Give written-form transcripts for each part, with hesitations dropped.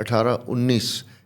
18-19,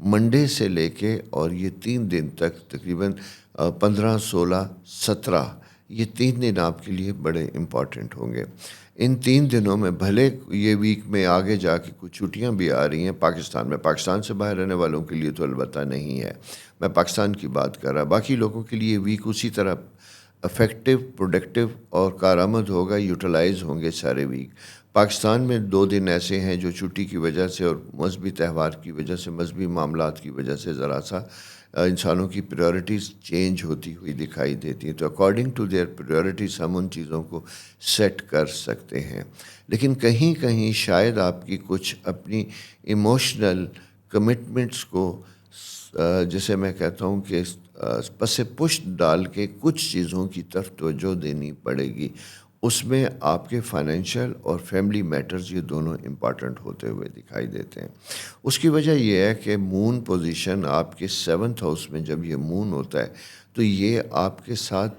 Monday سے لے کے اور یہ 3 دن تک تقریباً 15 16 17 یہ 3 دن آپ کے لیے بڑے امپورٹنٹ ہوں گے. ان 3 دنوں میں بھلے یہ ویک میں آگے جا کے کچھ چھٹیاں بھی آ رہی ہیں پاکستان میں، پاکستان سے باہر رہنے والوں کے لیے تو البتہ نہیں ہے، میں پاکستان کی بات کر رہا. باقی لوگوں کے لیے ویک اسی طرح افیکٹو، پروڈکٹیو اور کارآمد ہوگا، یوٹیلائز ہوں گے سارے ویک. پاکستان میں 2 دن ایسے ہیں جو چھٹی کی وجہ سے اور مذہبی تہوار کی وجہ سے، مذہبی معاملات کی وجہ سے ذرا سا انسانوں کی پریورٹیز چینج ہوتی ہوئی دکھائی دیتی ہیں. تو اکارڈنگ ٹو دیئر پریورٹیز ہم ان چیزوں کو سیٹ کر سکتے ہیں. لیکن کہیں کہیں شاید آپ کی کچھ اپنی ایموشنل کمٹمنٹس کو جسے میں کہتا ہوں کہ پس پشت ڈال کے کچھ چیزوں کی طرف توجہ دینی پڑے گی. اس میں آپ کے فائنینشیل اور فیملی میٹرز یہ دونوں امپارٹنٹ ہوتے ہوئے دکھائی دیتے ہیں. اس کی وجہ یہ ہے کہ مون پوزیشن آپ کے 7th ہاؤس میں جب یہ مون ہوتا ہے تو یہ آپ کے ساتھ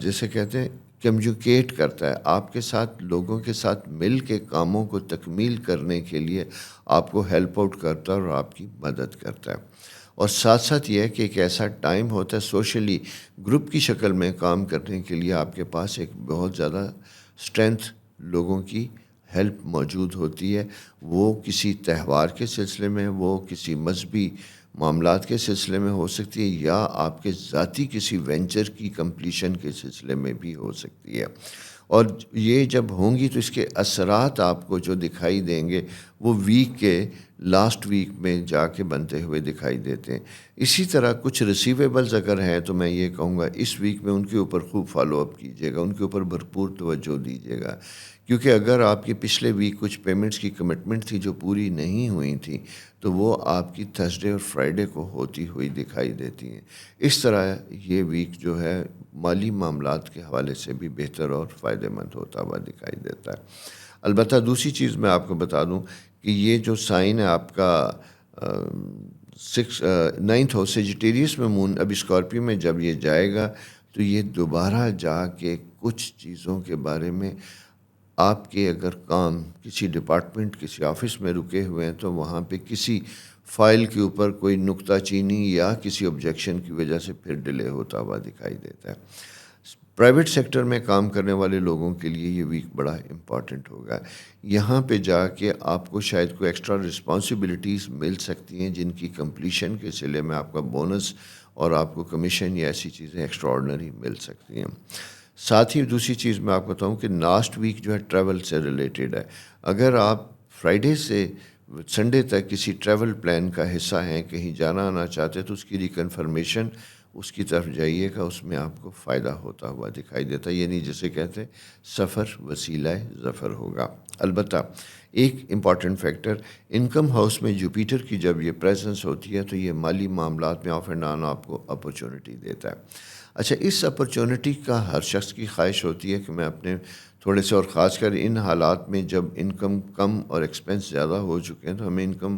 جسے کہتے ہیں کمیونیکیٹ کرتا ہے، آپ کے ساتھ لوگوں کے ساتھ مل کے کاموں کو تکمیل کرنے کے لیے آپ کو ہیلپ آؤٹ کرتا ہے اور آپ کی مدد کرتا ہے. اور ساتھ ساتھ یہ ہے کہ ایک ایسا ٹائم ہوتا ہے سوشلی گروپ کی شکل میں کام کرنے کے لیے آپ کے پاس ایک بہت زیادہ اسٹرینتھ، لوگوں کی ہیلپ موجود ہوتی ہے. وہ کسی تہوار کے سلسلے میں، وہ کسی مذہبی معاملات کے سلسلے میں ہو سکتی ہے، یا آپ کے ذاتی کسی وینچر کی کمپلیشن کے سلسلے میں بھی ہو سکتی ہے. اور یہ جب ہوں گی تو اس کے اثرات آپ کو جو دکھائی دیں گے وہ ویک کے لاسٹ ویک میں جا کے بنتے ہوئے دکھائی دیتے ہیں. اسی طرح کچھ ریسیویبلز اگر ہیں تو میں یہ کہوں گا اس ویک میں ان کے اوپر خوب فالو اپ کیجیے گا، ان کے اوپر بھرپور توجہ دیجیے گا. کیونکہ اگر آپ کے پچھلے ویک کچھ پیمنٹس کی کمٹمنٹ تھی جو پوری نہیں ہوئی تھیں تو وہ آپ کی تھرسڈے اور فرائیڈے کو ہوتی ہوئی دکھائی دیتی ہیں. اس طرح یہ ویک جو ہے مالی معاملات کے حوالے سے بھی بہتر اور فائدہ مند ہوتا ہوا دکھائی دیتا ہے. البتہ دوسری چیز میں آپ کو بتا دوں کہ یہ جو سائن ہے آپ کا 9th ہاؤس سیجیٹیریس میں مون اب اسکارپیو میں جب یہ جائے گا تو یہ دوبارہ جا کے کچھ چیزوں کے بارے میں آپ کے اگر کام کسی ڈپارٹمنٹ کسی آفس میں رکے ہوئے ہیں تو وہاں پہ کسی فائل کے اوپر کوئی نکتہ چینی یا کسی آبجیکشن کی وجہ سے پھر ڈیلے ہوتا ہوا دکھائی دیتا ہے. پرائیویٹ سیکٹر میں کام کرنے والے لوگوں کے لیے یہ ویک بڑا امپورٹنٹ ہوگا. یہاں پہ جا کے آپ کو شاید کوئی ایکسٹرا رسپانسبلٹیز مل سکتی ہیں جن کی کمپلیشن کے سلے میں آپ کا بونس اور آپ کو کمیشن یا ایسی چیزیں ایکسٹرا آرڈنری مل سکتی ہیں. ساتھ ہی دوسری چیز میں آپ کو بتاؤں کہ لاسٹ ویک جو ہے ٹریول سے ریلیٹڈ ہے. اگر آپ فرائیڈے سے سنڈے تک کسی ٹریول پلان کا حصہ ہیں، کہیں جانا آنا چاہتے تو اس کی ریکنفرمیشن اس کی طرف جائیے گا، اس میں آپ کو فائدہ ہوتا ہوا دکھائی دیتا ہے. یعنی جسے کہتے ہیں سفر وسیلہ ظفر ہوگا. البتہ ایک امپارٹنٹ فیکٹر انکم ہاؤس میں جوپیٹر کی جب یہ پریزنس ہوتی ہے تو یہ مالی معاملات میں آف اینڈ آن آپ کو اپرچونٹی دیتا ہے. اچھا، اس اپرچونٹی کا ہر شخص کی خواہش ہوتی ہے کہ میں اپنے تھوڑے سے، اور خاص کر ان حالات میں جب انکم کم اور ایکسپینس زیادہ ہو چکے ہیں تو ہمیں انکم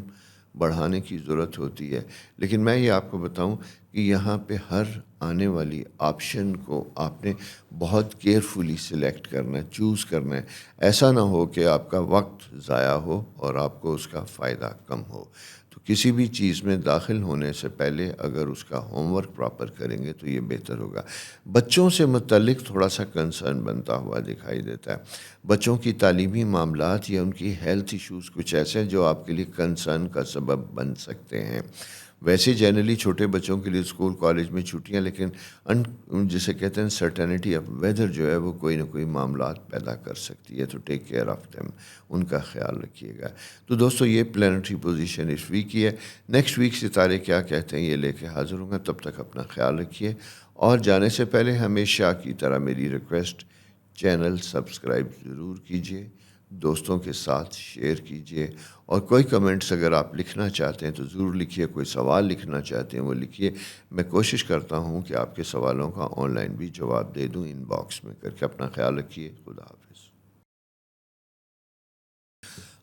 بڑھانے کی ضرورت ہوتی ہے. لیکن میں یہ آپ کو بتاؤں کہ یہاں پہ ہر آنے والی آپشن کو آپ نے بہت کیئرفلی سلیکٹ کرنا ہے، چوز کرنا ہے. ایسا نہ ہو کہ آپ کا وقت ضائع ہو اور آپ کو اس کا فائدہ کم ہو. تو کسی بھی چیز میں داخل ہونے سے پہلے اگر اس کا ہوم ورک پراپر کریں گے تو یہ بہتر ہوگا. بچوں سے متعلق تھوڑا سا کنسرن بنتا ہوا دکھائی دیتا ہے. بچوں کی تعلیمی معاملات یا ان کی ہیلتھ ایشوز کچھ ایسے ہیں جو آپ کے لیے کنسرن کا سبب بن سکتے ہیں. ویسے جنرلی چھوٹے بچوں کے لیے اسکول کالج میں چھٹیاں، لیکن جسے کہتے ہیں سرٹنٹی آف ویدر جو ہے وہ کوئی نہ کوئی معاملات پیدا کر سکتی ہے. تو ٹیک کیئر آف دیم، ان کا خیال رکھیے گا. تو دوستو یہ پلانٹری پوزیشن اس ویک کی ہے. نیکسٹ ویک ستارے کیا کہتے ہیں یہ لے کے حاضر ہوں گا. تب تک اپنا خیال رکھیے، اور جانے سے پہلے ہمیشہ کی طرح میری ریکویسٹ، چینل سبسکرائب ضرور کیجیے، دوستوں کے ساتھ شیئر کیجیے، اور کوئی کمنٹس اگر آپ لکھنا چاہتے ہیں تو ضرور لکھیے. کوئی سوال لکھنا چاہتے ہیں وہ لکھیے. میں کوشش کرتا ہوں کہ آپ کے سوالوں کا آن لائن بھی جواب دے دوں ان باکس میں کر کے. اپنا خیال رکھیے. خدا حافظ.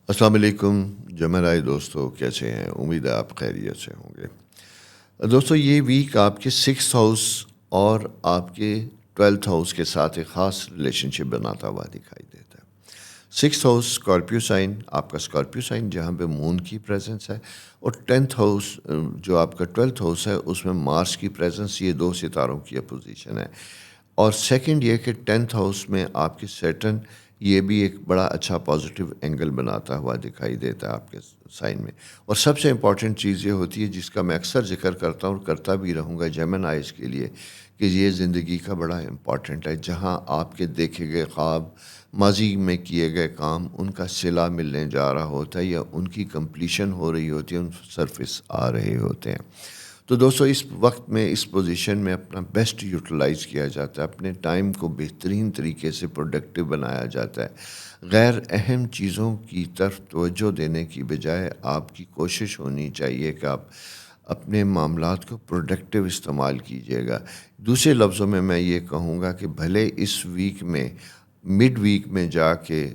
السلام علیکم جمعرائے دوستو، کیسے ہیں؟ امید ہے آپ خیریت سے ہوں گے. دوستو یہ ویک آپ کے 6th ہاؤس اور آپ کے 12th ہاؤس کے ساتھ ایک خاص ریلیشن شپ بناتا ہوا دکھائی دیتا ہے. 6th ہاؤس اسکارپیو سائن، آپ کا اسکارپیو سائن جہاں پہ مون کی پریزنس ہے، اور 10th ہاؤس جو آپ کا 12th ہاؤس ہے اس میں مارس کی پریزنس، یہ 2 ستاروں کی اپوزیشن ہے. اور سیکنڈ یہ کہ 10th ہاؤس میں آپ کے سیٹرن، یہ بھی ایک بڑا اچھا پازیٹیو اینگل بناتا ہوا دکھائی دیتا ہے آپ کے سائن میں. اور سب سے امپورٹنٹ چیز یہ ہوتی ہے جس کا میں اکثر ذکر کرتا ہوں اور کرتا بھی رہوں گا جیمنائز کے لیے، کہ یہ زندگی کا بڑا امپورٹنٹ ہے. جہاں آپ کے دیکھے گئے خواب، ماضی میں کیے گئے کام، ان کا صلہ ملنے جا رہا ہوتا ہے یا ان کی کمپلیشن ہو رہی ہوتی ہے، ان سرفس آ رہے ہوتے ہیں. تو دوستو اس وقت میں اس پوزیشن میں اپنا بیسٹ یوٹیلائز کیا جاتا ہے، اپنے ٹائم کو بہترین طریقے سے پروڈکٹیو بنایا جاتا ہے. غیر اہم چیزوں کی طرف توجہ دینے کی بجائے آپ کی کوشش ہونی چاہیے کہ آپ اپنے معاملات کو پروڈکٹیو استعمال کیجیے گا. دوسرے لفظوں میں یہ کہوں گا کہ بھلے اس ویک میں مڈ ویک میں جا کے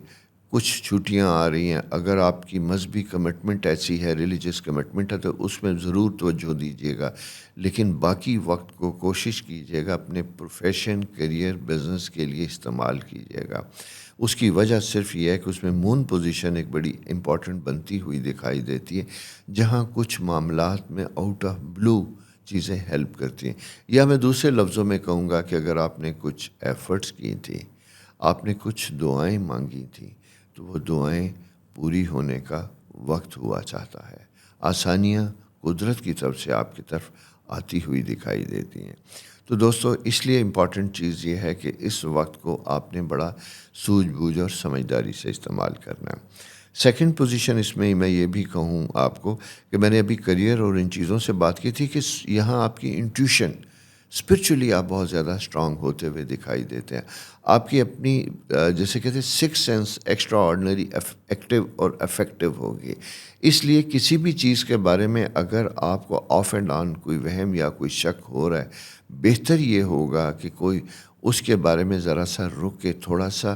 کچھ چھٹیاں آ رہی ہیں، اگر آپ کی مذہبی کمٹمنٹ ایسی ہے، ریلیجس کمٹمنٹ ہے، تو اس میں ضرور توجہ دیجیے گا. لیکن باقی وقت کو کوشش کیجیے گا اپنے پروفیشن، کیریئر، بزنس کے لیے استعمال کیجیے گا. اس کی وجہ صرف یہ ہے کہ اس میں مون پوزیشن ایک بڑی امپورٹنٹ بنتی ہوئی دکھائی دیتی ہے، جہاں کچھ معاملات میں آؤٹ آف بلو چیزیں ہیلپ کرتی ہیں. یا میں دوسرے لفظوں میں کہوں گا کہ اگر آپ نے کچھ ایفرٹس کی تھی، آپ نے کچھ دعائیں مانگی تھیں، تو وہ دعائیں پوری ہونے کا وقت ہوا چاہتا ہے. آسانیاں قدرت کی طرف سے آپ کی طرف آتی ہوئی دکھائی دیتی ہیں. تو دوستو اس لیے امپورٹنٹ چیز یہ ہے کہ اس وقت کو آپ نے بڑا سوجھ بوجھ اور سمجھداری سے استعمال کرنا ہے. سیکنڈ پوزیشن اس میں میں یہ بھی کہوں آپ کو کہ میں نے ابھی کریئر اور ان چیزوں سے بات کی تھی کہ یہاں آپ کی انٹیوشن، اسپرچولی آپ بہت زیادہ اسٹرانگ ہوتے ہوئے دکھائی دیتے ہیں. آپ کی اپنی جیسے کہتے ہیں six sense extra ordinary active اور افیکٹو ہوگی. اس لیے کسی بھی چیز کے بارے میں اگر آپ کو آف اینڈ آن کوئی وہم یا کوئی شک ہو رہا ہے، بہتر یہ ہوگا کہ کوئی اس کے بارے میں ذرا سا رک کے تھوڑا سا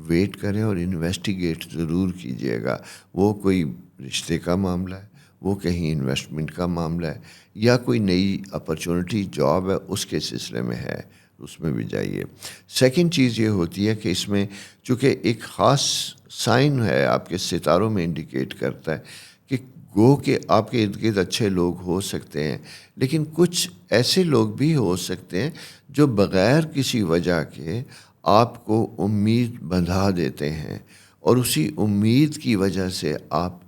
ویٹ کریں اور انویسٹیگیٹ ضرور کیجیے گا. وہ کوئی رشتے کا معاملہ ہے، وہ کہیں انویسٹمنٹ کا معاملہ ہے، یا کوئی نئی اپرچونٹی جاب ہے اس کے سلسلے میں ہے، اس میں بھی جائیے. سیکنڈ چیز یہ ہوتی ہے کہ اس میں چونکہ ایک خاص سائن ہے آپ کے ستاروں میں انڈیکیٹ کرتا ہے کہ گو کہ آپ کے ارد گرد اچھے لوگ ہو سکتے ہیں، لیکن کچھ ایسے لوگ بھی ہو سکتے ہیں جو بغیر کسی وجہ کے آپ کو امید بندھا دیتے ہیں، اور اسی امید کی وجہ سے آپ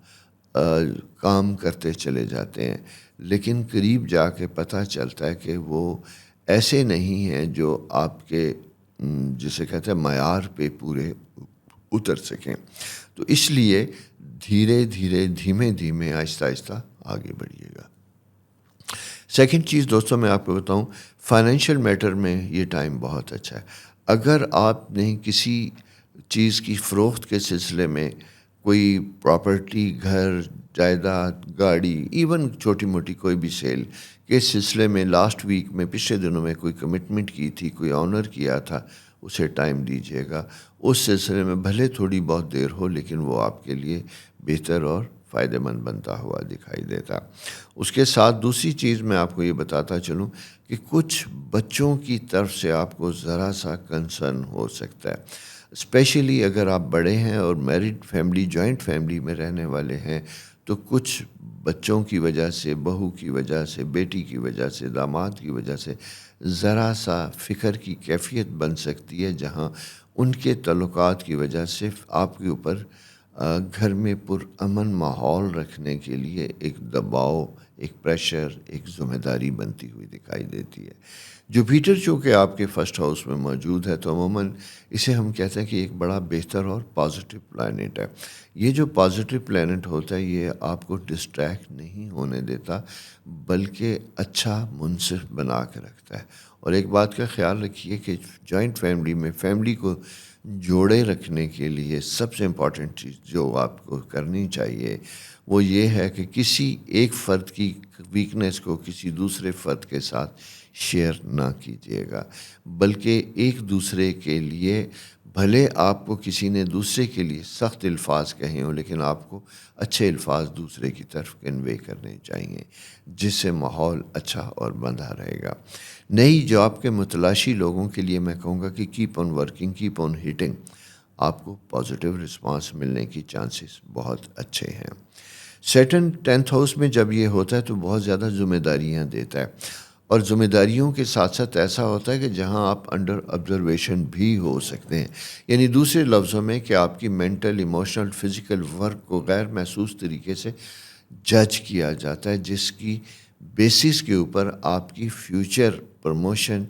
کام کرتے چلے جاتے ہیں. لیکن قریب جا کے پتہ چلتا ہے کہ وہ ایسے نہیں ہیں جو آپ کے جسے کہتے ہیں معیار پہ پورے اتر سکیں. تو اس لیے دھیرے دھیرے دھیمے دھیمے آہستہ آہستہ آگے بڑھیے گا. سیکنڈ چیز دوستوں میں آپ کو بتاؤں، فائنینشیل میٹر میں یہ ٹائم بہت اچھا ہے. اگر آپ نے کسی چیز کی فروخت کے سلسلے میں کوئی پراپرٹی، گھر، جائیداد، گاڑی، ایون چھوٹی موٹی کوئی بھی سیل کے سلسلے میں لاسٹ ویک میں، پچھلے دنوں میں کوئی کمٹمنٹ کی تھی، کوئی آنر کیا تھا، اسے ٹائم دیجیے گا. اس سلسلے میں بھلے تھوڑی بہت دیر ہو، لیکن وہ آپ کے لیے بہتر اور فائدہ مند بنتا ہوا دکھائی دیتا. اس کے ساتھ دوسری چیز میں آپ کو یہ بتاتا چلوں کہ کچھ بچوں کی طرف سے آپ کو ذرا سا کنسرن ہو سکتا ہے، اسپیشلی اگر آپ بڑے ہیں اور میرڈ فیملی، جوائنٹ فیملی میں رہنے والے ہیں، تو کچھ بچوں کی وجہ سے، بہو کی وجہ سے، بیٹی کی وجہ سے، داماد کی وجہ سے ذرا سا فکر کی کیفیت بن سکتی ہے، جہاں ان کے تعلقات کی وجہ سے آپ کے اوپر گھر میں پرامن ماحول رکھنے کے لیے ایک دباؤ، ایک پریشر، ایک ذمہ داری بنتی ہوئی دکھائی دیتی ہے. جوپیٹر چونکہ آپ کے فرسٹ ہاؤس میں موجود ہے، تو عموماً اسے ہم کہتے ہیں کہ ایک بڑا بہتر اور پازیٹیو پلانٹ ہے. یہ جو پازیٹیو پلانٹ ہوتا ہے یہ آپ کو ڈسٹریکٹ نہیں ہونے دیتا، بلکہ اچھا منصف بنا کے رکھتا ہے. اور ایک بات کا خیال رکھیے کہ جوائنٹ فیملی میں فیملی کو جوڑے رکھنے کے لیے سب سے امپورٹنٹ چیز جو آپ کو کرنی چاہیے وہ یہ ہے کہ کسی ایک فرد کی ویکنس کو کسی دوسرے فرد کے ساتھ شیئر نہ کیجیے گا، بلکہ ایک دوسرے کے لیے، بھلے آپ کو کسی نے دوسرے کے لیے سخت الفاظ کہے ہوں، لیکن آپ کو اچھے الفاظ دوسرے کی طرف کنوے کرنے چاہیے، جس سے ماحول اچھا اور بندھا رہے گا. نئی جاب کے متلاشی لوگوں کے لیے میں کہوں گا کہ keep on working, keep on hitting. آپ کو پازیٹیو رسپانس ملنے کی چانسز بہت اچھے ہیں۔ سیٹرن 10th ہاؤس میں جب یہ ہوتا ہے تو بہت زیادہ ذمہ داریاں دیتا ہے، اور ذمہ داریوں کے ساتھ ساتھ ایسا ہوتا ہے کہ جہاں آپ انڈر آبزرویشن بھی ہو سکتے ہیں، یعنی دوسرے لفظوں میں کہ آپ کی مینٹل، ایموشنل، فزیکل ورک کو غیر محسوس طریقے سے جج کیا جاتا ہے، جس کی بیسس کے اوپر آپ کی فیوچر پروموشن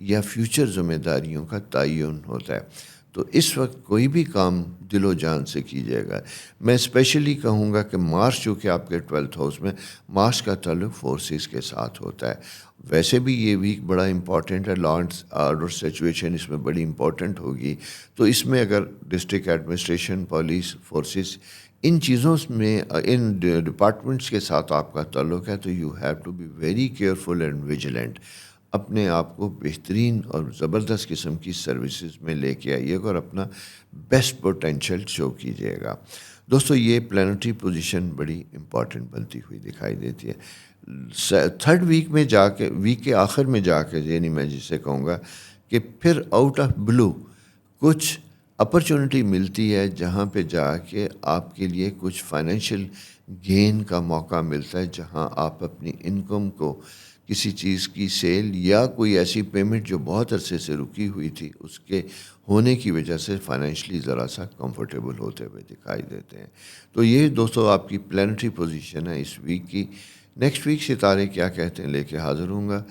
یا فیوچر ذمہ داریوں کا تعین ہوتا ہے۔ تو اس وقت کوئی بھی کام دل و جان سے کیجیے گا۔ میں اسپیشلی کہوں گا کہ مارس جو کہ آپ کے 12th ہاؤس میں، مارس کا تعلق فورسز کے ساتھ ہوتا ہے۔ ویسے بھی یہ ویک بڑا امپورٹنٹ ہے، لا اینڈ آرڈر سچویشن اس میں بڑی امپورٹنٹ ہوگی، تو اس میں اگر ڈسٹرکٹ ایڈمنسٹریشن، پولیس فورسز، ان چیزوں میں، ان ڈپارٹمنٹس کے ساتھ آپ کا تعلق ہے، تو you have to be very careful and vigilant. اپنے آپ کو بہترین اور زبردست قسم کی سروسز میں لے کے آئیے گا اور اپنا بیسٹ پوٹینشیل شو کیجیے گا۔ دوستو، یہ پلانٹری پوزیشن بڑی امپورٹنٹ بنتی ہوئی دکھائی دیتی ہے۔ تھرڈ ویک میں جا کے، ویک کے آخر میں جا کے، یعنی میں جسے کہوں گا کہ پھر آؤٹ آف بلو کچھ اپرچونٹی ملتی ہے، جہاں پہ جا کے آپ کے لیے کچھ فائنینشیل گین کا موقع ملتا ہے، جہاں آپ اپنی انکم کو کسی چیز کی سیل یا کوئی ایسی پیمنٹ جو بہت عرصے سے رکی ہوئی تھی، اس کے ہونے کی وجہ سے فائنینشلی ذرا سا کمفرٹیبل ہوتے ہوئے دکھائی دیتے ہیں۔ تو یہ دوستو آپ کی پلانٹری پوزیشن ہے اس ویک کی۔ نیکسٹ ویک ستارے کیا کہتے ہیں لے کے حاضر ہوں گا۔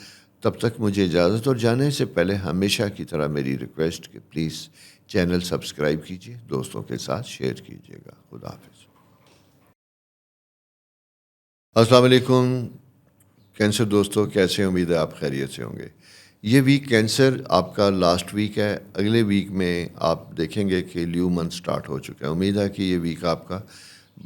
تب تک مجھے اجازت، اور جانے سے پہلے ہمیشہ کی طرح میری ریکویسٹ کہ پلیز چینل سبسکرائب کیجیے، دوستوں کے ساتھ شیئر کیجیے گا۔ خدا حافظ۔ السلام علیکم کینسر دوستو، کیسے؟ امید ہے آپ خیریت سے ہوں گے۔ یہ ویک کینسر آپ کا لاسٹ ویک ہے۔ اگلے ویک میں آپ دیکھیں گے کہ لیو منتھ سٹارٹ ہو چکا ہے۔ امید ہے کہ یہ ویک آپ کا،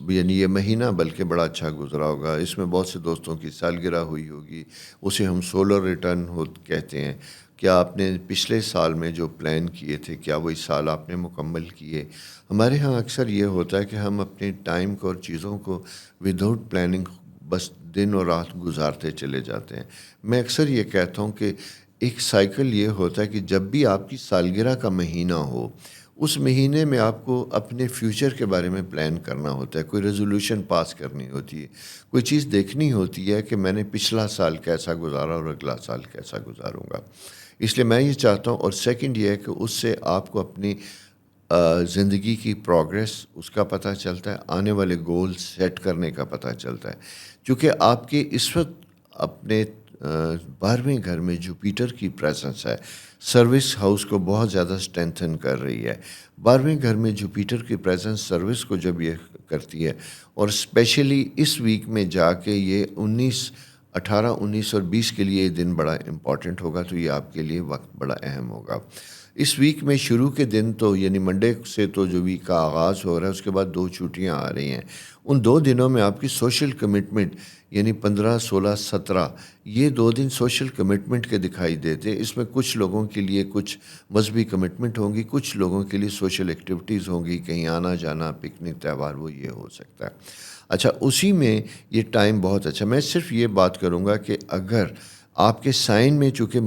یعنی یہ مہینہ بلکہ بڑا اچھا گزرا ہوگا۔ اس میں بہت سے دوستوں کی سالگرہ ہوئی ہوگی، اسے ہم سولر ریٹرن کہتے ہیں۔ کیا آپ نے پچھلے سال میں جو پلان کیے تھے، کیا وہ اس سال آپ نے مکمل کیے؟ ہمارے ہاں اکثر یہ ہوتا ہے کہ ہم اپنے ٹائم کو اور چیزوں کو وداؤٹ پلاننگ بس دن اور رات گزارتے چلے جاتے ہیں۔ میں اکثر یہ کہتا ہوں کہ ایک سائیکل یہ ہوتا ہے کہ جب بھی آپ کی سالگرہ کا مہینہ ہو، اس مہینے میں آپ کو اپنے فیوچر کے بارے میں پلان کرنا ہوتا ہے، کوئی ریزولوشن پاس کرنی ہوتی ہے، کوئی چیز دیکھنی ہوتی ہے کہ میں نے پچھلا سال کیسا گزارا اور اگلا سال کیسا گزاروں گا۔ اس لیے میں یہ چاہتا ہوں، اور سیکنڈ یہ ہے کہ اس سے آپ کو اپنی زندگی کی پروگریس اس کا پتہ چلتا ہے، آنے والے گول سیٹ کرنے کا پتہ چلتا ہے۔ چونکہ آپ کے اس وقت اپنے 12ویں گھر میں جوپیٹر کی پریزنس ہے، سروس ہاؤس کو بہت زیادہ اسٹرینتھن کر رہی ہے۔ 12ویں گھر میں جوپیٹر کی پریزنس سروس کو جب یہ کرتی ہے، اور اسپیشلی اس ویک میں جا کے یہ 18، 19 اور 20 کے لیے یہ دن بڑا امپورٹنٹ ہوگا، تو یہ آپ کے لیے وقت بڑا اہم ہوگا۔ اس ویک میں شروع کے دن تو، یعنی منڈے سے تو جو ویک کا آغاز ہو رہا ہے، اس کے بعد 2 چھٹیاں آ رہی ہیں۔ ان 2 دنوں میں آپ کی سوشل کمٹمنٹ، یعنی 15، 16، 17، یہ 2 دن سوشل کمٹمنٹ کے دکھائی دیتے ہیں۔ اس میں کچھ لوگوں کے لیے کچھ مذہبی کمٹمنٹ ہوں گی، کچھ لوگوں کے لیے سوشل ایکٹیویٹیز ہوں گی، کہیں آنا جانا، پکنک، تہوار، وہ یہ ہو سکتا ہے۔ اچھا، اسی میں یہ ٹائم بہت اچھا، میں صرف یہ بات کروں گا کہ اگر آپ کے سائن میں چونکہ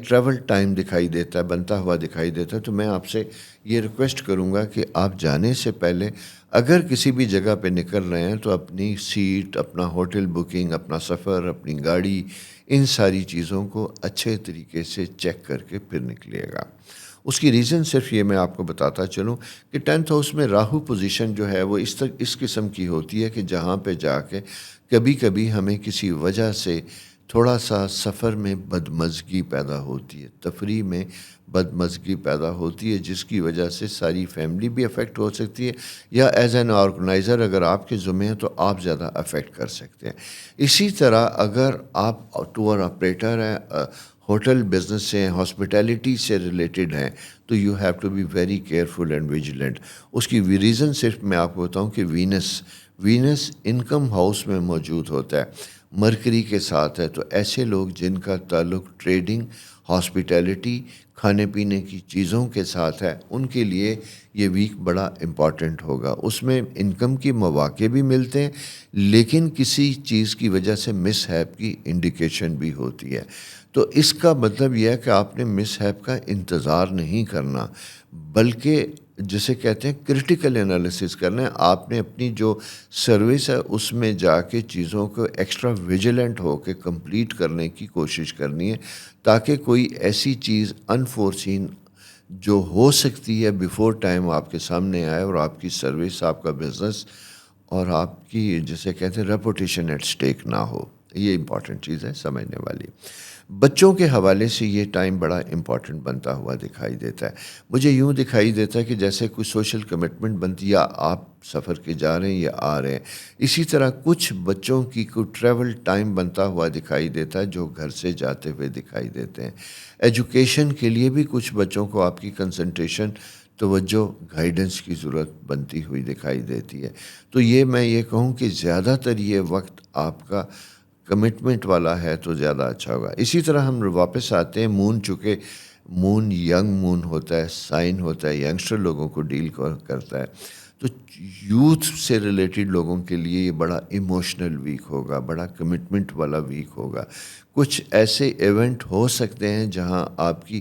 ٹریول ٹائم دکھائی دیتا ہے، بنتا ہوا دکھائی دیتا ہے، تو میں آپ سے یہ ریکویسٹ کروں گا کہ آپ جانے سے پہلے اگر کسی بھی جگہ پہ نکل رہے ہیں تو اپنی سیٹ، اپنا ہوٹل بکنگ، اپنا سفر، اپنی گاڑی، ان ساری چیزوں کو اچھے طریقے سے چیک کر کے پھر نکلیے گا۔ اس کی ریزن صرف یہ میں آپ کو بتاتا چلوں کہ 10th ہاؤس میں راہو پوزیشن جو ہے وہ اس قسم کی ہوتی ہے کہ جہاں پہ جا کے کبھی کبھی ہمیں کسی وجہ سے تھوڑا سا سفر میں بدمزگی پیدا ہوتی ہے، تفریح میں بدمزگی پیدا ہوتی ہے، جس کی وجہ سے ساری فیملی بھی افیکٹ ہو سکتی ہے، یا ایز این آرگنائزر اگر آپ کے ذمہ ہیں تو آپ زیادہ افیکٹ کر سکتے ہیں۔ اسی طرح اگر آپ ٹور آپریٹر ہیں، ہوٹل بزنس سے، ہاسپٹیلٹی سے ریلیٹڈ ہیں، تو you have to be very careful and vigilant. اس کی ریزن صرف میں آپ کو بتاؤں کہ وینس انکم ہاؤس میں موجود ہوتا ہے۔ مرکری کے ساتھ ہے، تو ایسے لوگ جن کا تعلق ٹریڈنگ، ہاسپٹیلٹی، کھانے پینے کی چیزوں کے ساتھ ہے، ان کے لیے یہ ویک بڑا امپورٹنٹ ہوگا۔ اس میں انکم کی مواقع بھی ملتے ہیں، لیکن کسی چیز کی وجہ سے مس ہیپ کی انڈیکیشن بھی ہوتی ہے۔ تو اس کا مطلب یہ ہے کہ آپ نے مس ہیپ کا انتظار نہیں کرنا، بلکہ جسے کہتے ہیں کرٹیکل انالیسس کرنا ہے۔ آپ نے اپنی جو سروس ہے اس میں جا کے چیزوں کو ایکسٹرا ویجیلنٹ ہو کے کمپلیٹ کرنے کی کوشش کرنی ہے، تاکہ کوئی ایسی چیز انفورسین جو ہو سکتی ہے بیفور ٹائم آپ کے سامنے آئے اور آپ کی سروس، آپ کا بزنس اور آپ کی جسے کہتے ہیں ریپوٹیشن ایٹ سٹیک نہ ہو۔ یہ امپورٹنٹ چیز ہے سمجھنے والی۔ بچوں کے حوالے سے یہ ٹائم بڑا امپورٹنٹ بنتا ہوا دکھائی دیتا ہے۔ مجھے یوں دکھائی دیتا ہے کہ جیسے کوئی سوشل کمٹمنٹ بنتی، یا آپ سفر کے جا رہے ہیں یا آ رہے ہیں، اسی طرح کچھ بچوں کی کوئی ٹریول ٹائم بنتا ہوا دکھائی دیتا ہے جو گھر سے جاتے ہوئے دکھائی دیتے ہیں۔ ایجوکیشن کے لیے بھی کچھ بچوں کو آپ کی کنسنٹریشن، توجہ، گائیڈنس کی ضرورت بنتی ہوئی دکھائی دیتی ہے۔ تو میں یہ کہوں کہ زیادہ تر یہ وقت آپ کا کمٹمنٹ والا ہے تو زیادہ اچھا ہوگا۔ اسی طرح ہم واپس آتے ہیں، مون، چونکہ مون ینگ مون ہوتا ہے، سائن ہوتا ہے، ینگسٹر لوگوں کو ڈیل کرتا ہے، تو یوتھ سے ریلیٹڈ لوگوں کے لیے یہ بڑا ایموشنل ویک ہوگا، بڑا کمٹمنٹ والا ویک ہوگا۔ کچھ ایسے ایونٹ ہو سکتے ہیں جہاں آپ کی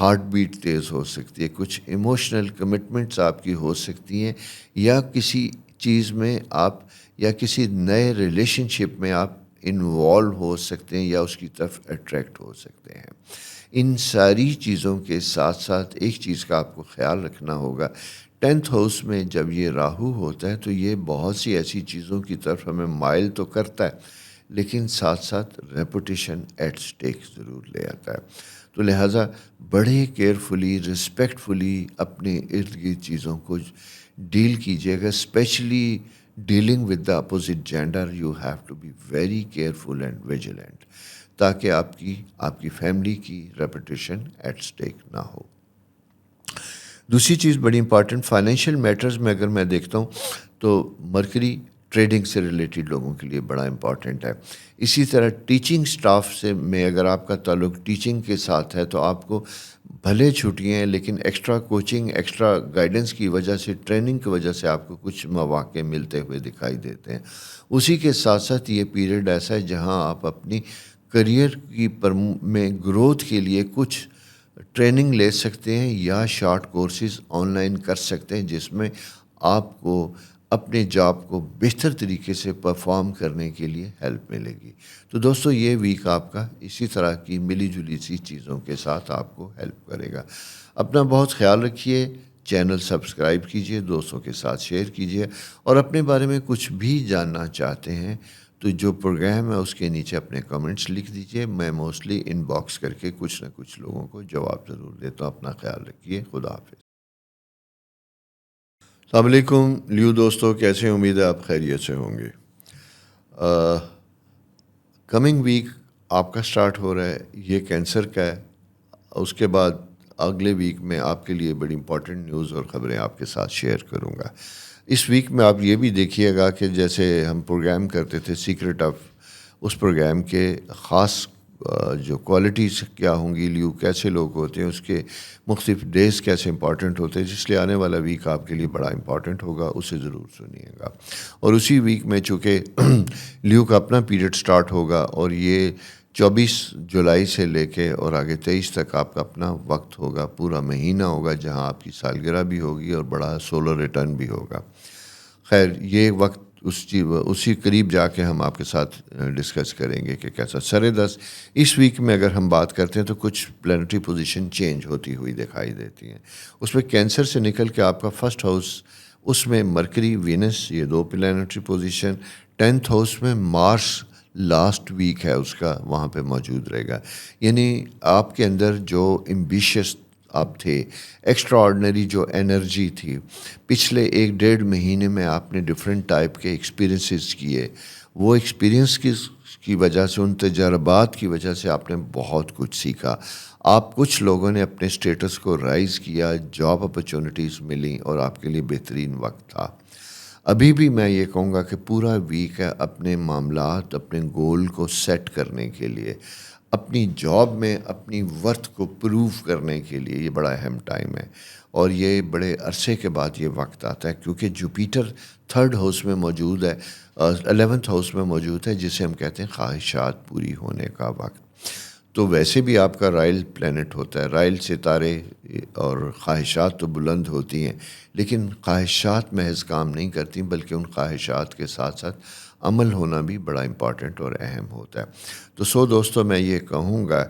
ہارٹ بیٹ تیز ہو سکتی ہے، کچھ ایموشنل کمٹمنٹس آپ کی ہو سکتی ہیں، یا کسی چیز میں آپ، یا کسی نئے ریلیشن شپ میں آپ انوالو ہو سکتے ہیں، یا اس کی طرف اٹریکٹ ہو سکتے ہیں۔ ان ساری چیزوں کے ساتھ ساتھ ایک چیز کا آپ کو خیال رکھنا ہوگا، 10th ہاؤس میں جب یہ راہو ہوتا ہے تو یہ بہت سی ایسی چیزوں کی طرف ہمیں مائل تو کرتا ہے، لیکن ساتھ ساتھ ریپوٹیشن ایٹ سٹیک ضرور لے آتا ہے۔ تو لہٰذا بڑے کیئرفلی، رسپیکٹفلی اپنے ارد گرد چیزوں کو ڈیل کیجیے گا۔ Especially dealing with the opposite gender, you have to be very careful and vigilant, تاکہ آپ کی فیملی کی ریپوٹیشن ایٹ سٹیک نہ ہو۔ دوسری چیز بڑی امپارٹنٹ، فائنینشیل میٹرز میں اگر میں دیکھتا ہوں تو مرکری ٹریڈنگ سے ریلیٹڈ لوگوں کے لیے بڑا امپورٹنٹ ہے۔ اسی طرح ٹیچنگ سٹاف میں اگر آپ کا تعلق ٹیچنگ کے ساتھ ہے تو آپ کو بھلے چھٹیاں ہیں، لیکن ایکسٹرا کوچنگ، ایکسٹرا گائیڈنس کی وجہ سے، ٹریننگ کی وجہ سے آپ کو کچھ مواقع ملتے ہوئے دکھائی دیتے ہیں۔ اسی کے ساتھ ساتھ یہ پیریڈ ایسا ہے جہاں آپ اپنی کریئر کی میں گروتھ کے لیے کچھ ٹریننگ لے سکتے ہیں، یا شارٹ کورسز آن لائن کر سکتے ہیں، جس میں آپ کو اپنے جاب کو بہتر طریقے سے پرفارم کرنے کے لیے ہیلپ ملے گی۔ تو دوستو یہ ویک آپ کا اسی طرح کی ملی جلی سی چیزوں کے ساتھ آپ کو ہیلپ کرے گا۔ اپنا بہت خیال رکھیے، چینل سبسکرائب کیجیے، دوستوں کے ساتھ شیئر کیجیے، اور اپنے بارے میں کچھ بھی جاننا چاہتے ہیں تو جو پروگرام ہے اس کے نیچے اپنے کمنٹس لکھ دیجیے۔ میں موسٹلی ان باکس کر کے کچھ نہ کچھ لوگوں کو جواب ضرور دیتا ہوں۔ اپنا خیال رکھیے، خدا حافظ۔ السلام علیکم لیو دوستو، کیسے ہیں؟ امید ہے آپ خیریت سے ہوں گے۔ کمنگ ویک آپ کا سٹارٹ ہو رہا ہے، یہ کینسر کا ہے۔ اس کے بعد اگلے ویک میں آپ کے لیے بڑی امپورٹنٹ نیوز اور خبریں آپ کے ساتھ شیئر کروں گا۔ اس ویک میں آپ یہ بھی دیکھیے گا کہ جیسے ہم پروگرام کرتے تھے سیکرٹ آف، اس پروگرام کے خاص جو کوالٹیز کیا ہوں گی، لیو کیسے لوگ ہوتے ہیں، اس کے مختلف ڈیز کیسے امپورٹنٹ ہوتے ہیں، جس لیے آنے والا ویک آپ کے لیے بڑا امپورٹنٹ ہوگا، اسے ضرور سنیے گا۔ اور اسی ویک میں چونکہ لیو کا اپنا پیریڈ سٹارٹ ہوگا، اور یہ 24 جولائی سے لے کے اور آگے 23 تک آپ کا اپنا وقت ہوگا، پورا مہینہ ہوگا، جہاں آپ کی سالگرہ بھی ہوگی اور بڑا سولر ریٹرن بھی ہوگا۔ خیر، یہ وقت اسی قریب جا کے ہم آپ کے ساتھ ڈسکس کریں گے کہ کیسا۔ 10:30 اس ویک میں اگر ہم بات کرتے ہیں تو کچھ پلانٹری پوزیشن چینج ہوتی ہوئی دکھائی دیتی ہیں۔ اس میں کینسر سے نکل کے آپ کا فرسٹ ہاؤس، اس میں مرکری، وینس، یہ 2 پلانٹری پوزیشن۔ 10th ہاؤس میں مارس لاسٹ ویک ہے اس کا، وہاں پہ موجود رہے گا۔ یعنی آپ کے اندر جو ایمبیشیس آپ تھے، ایکسٹرا آرڈنری جو انرجی تھی، پچھلے 1-1.5 مہینے میں آپ نے ڈفرینٹ ٹائپ کے ایکسپیرینسز کیے، وہ ایکسپیرینس کی وجہ سے، ان تجربات کی وجہ سے آپ نے بہت کچھ سیکھا۔ آپ کچھ لوگوں نے اپنے اسٹیٹس کو رائز کیا، جاب اپرچونٹیز ملیں، اور آپ کے لیے بہترین وقت تھا۔ ابھی بھی میں یہ کہوں گا کہ پورا ویک ہے اپنے معاملات، اپنے گول کو سیٹ کرنے کے لیے، اپنی جاب میں اپنی ورتھ کو پروو کرنے کے لیے یہ بڑا اہم ٹائم ہے، اور یہ بڑے عرصے کے بعد یہ وقت آتا ہے کیونکہ جوپیٹر تھرڈ ہاؤس میں موجود ہے، 11th ہاؤس میں موجود ہے، جسے ہم کہتے ہیں خواہشات پوری ہونے کا وقت۔ تو ویسے بھی آپ کا رائل پلینٹ ہوتا ہے، رائل ستارے، اور خواہشات تو بلند ہوتی ہیں، لیکن خواہشات محض کام نہیں کرتی بلکہ ان خواہشات کے ساتھ ساتھ عمل ہونا بھی بڑا امپورٹنٹ اور اہم ہوتا ہے۔ تو دوستوں میں یہ کہوں گا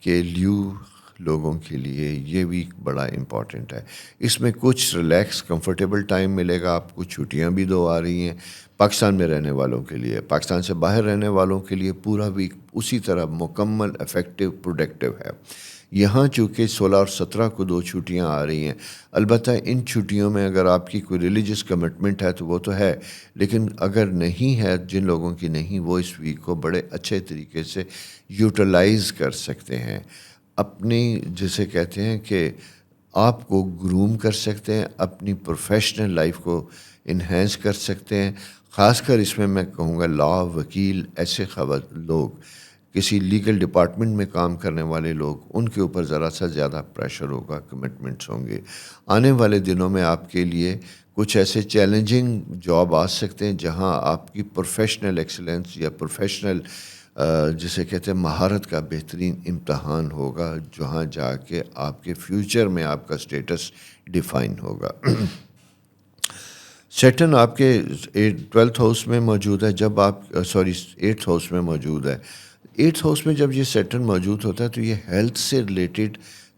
کہ لیو لوگوں کے لیے یہ ویک بڑا امپورٹنٹ ہے۔ اس میں کچھ ریلیکس کمفرٹیبل ٹائم ملے گا آپ کو، چھٹیاں بھی 2 آ رہی ہیں پاکستان میں رہنے والوں کے لیے، پاکستان سے باہر رہنے والوں کے لیے پورا ویک اسی طرح مکمل افیکٹو پروڈکٹیو ہے۔ یہاں چونکہ 16 اور 17 کو 2 چھٹیاں آ رہی ہیں، البتہ ان چھٹیوں میں اگر آپ کی کوئی ریلیجس کمٹمنٹ ہے تو وہ تو ہے، لیکن اگر نہیں ہے، جن لوگوں کی نہیں، وہ اس ویک کو بڑے اچھے طریقے سے یوٹیلائز کر سکتے ہیں، اپنی جسے کہتے ہیں کہ آپ کو گروم کر سکتے ہیں، اپنی پروفیشنل لائف کو انہینس کر سکتے ہیں۔ خاص کر اس میں کہوں گا لاء، وکیل، ایسے لوگ، کسی لیگل ڈپارٹمنٹ میں کام کرنے والے لوگ، ان کے اوپر ذرا سا زیادہ پریشر ہوگا، کمٹمنٹس ہوں گے۔ آنے والے دنوں میں آپ کے لیے کچھ ایسے چیلنجنگ جاب آ سکتے ہیں جہاں آپ کی پروفیشنل ایکسلنس یا پروفیشنل جسے کہتے ہیں مہارت کا بہترین امتحان ہوگا، جہاں جا کے آپ کے فیوچر میں آپ کا سٹیٹس ڈیفائن ہوگا۔ سیٹرن آپ کے 12th ہاؤس میں موجود ہے، جب آپ 8th ہاؤس میں موجود ہے۔ 8th ہاؤس میں جب یہ سیٹرن موجود ہوتا ہے تو یہ ہیلتھ سے ریلیٹڈ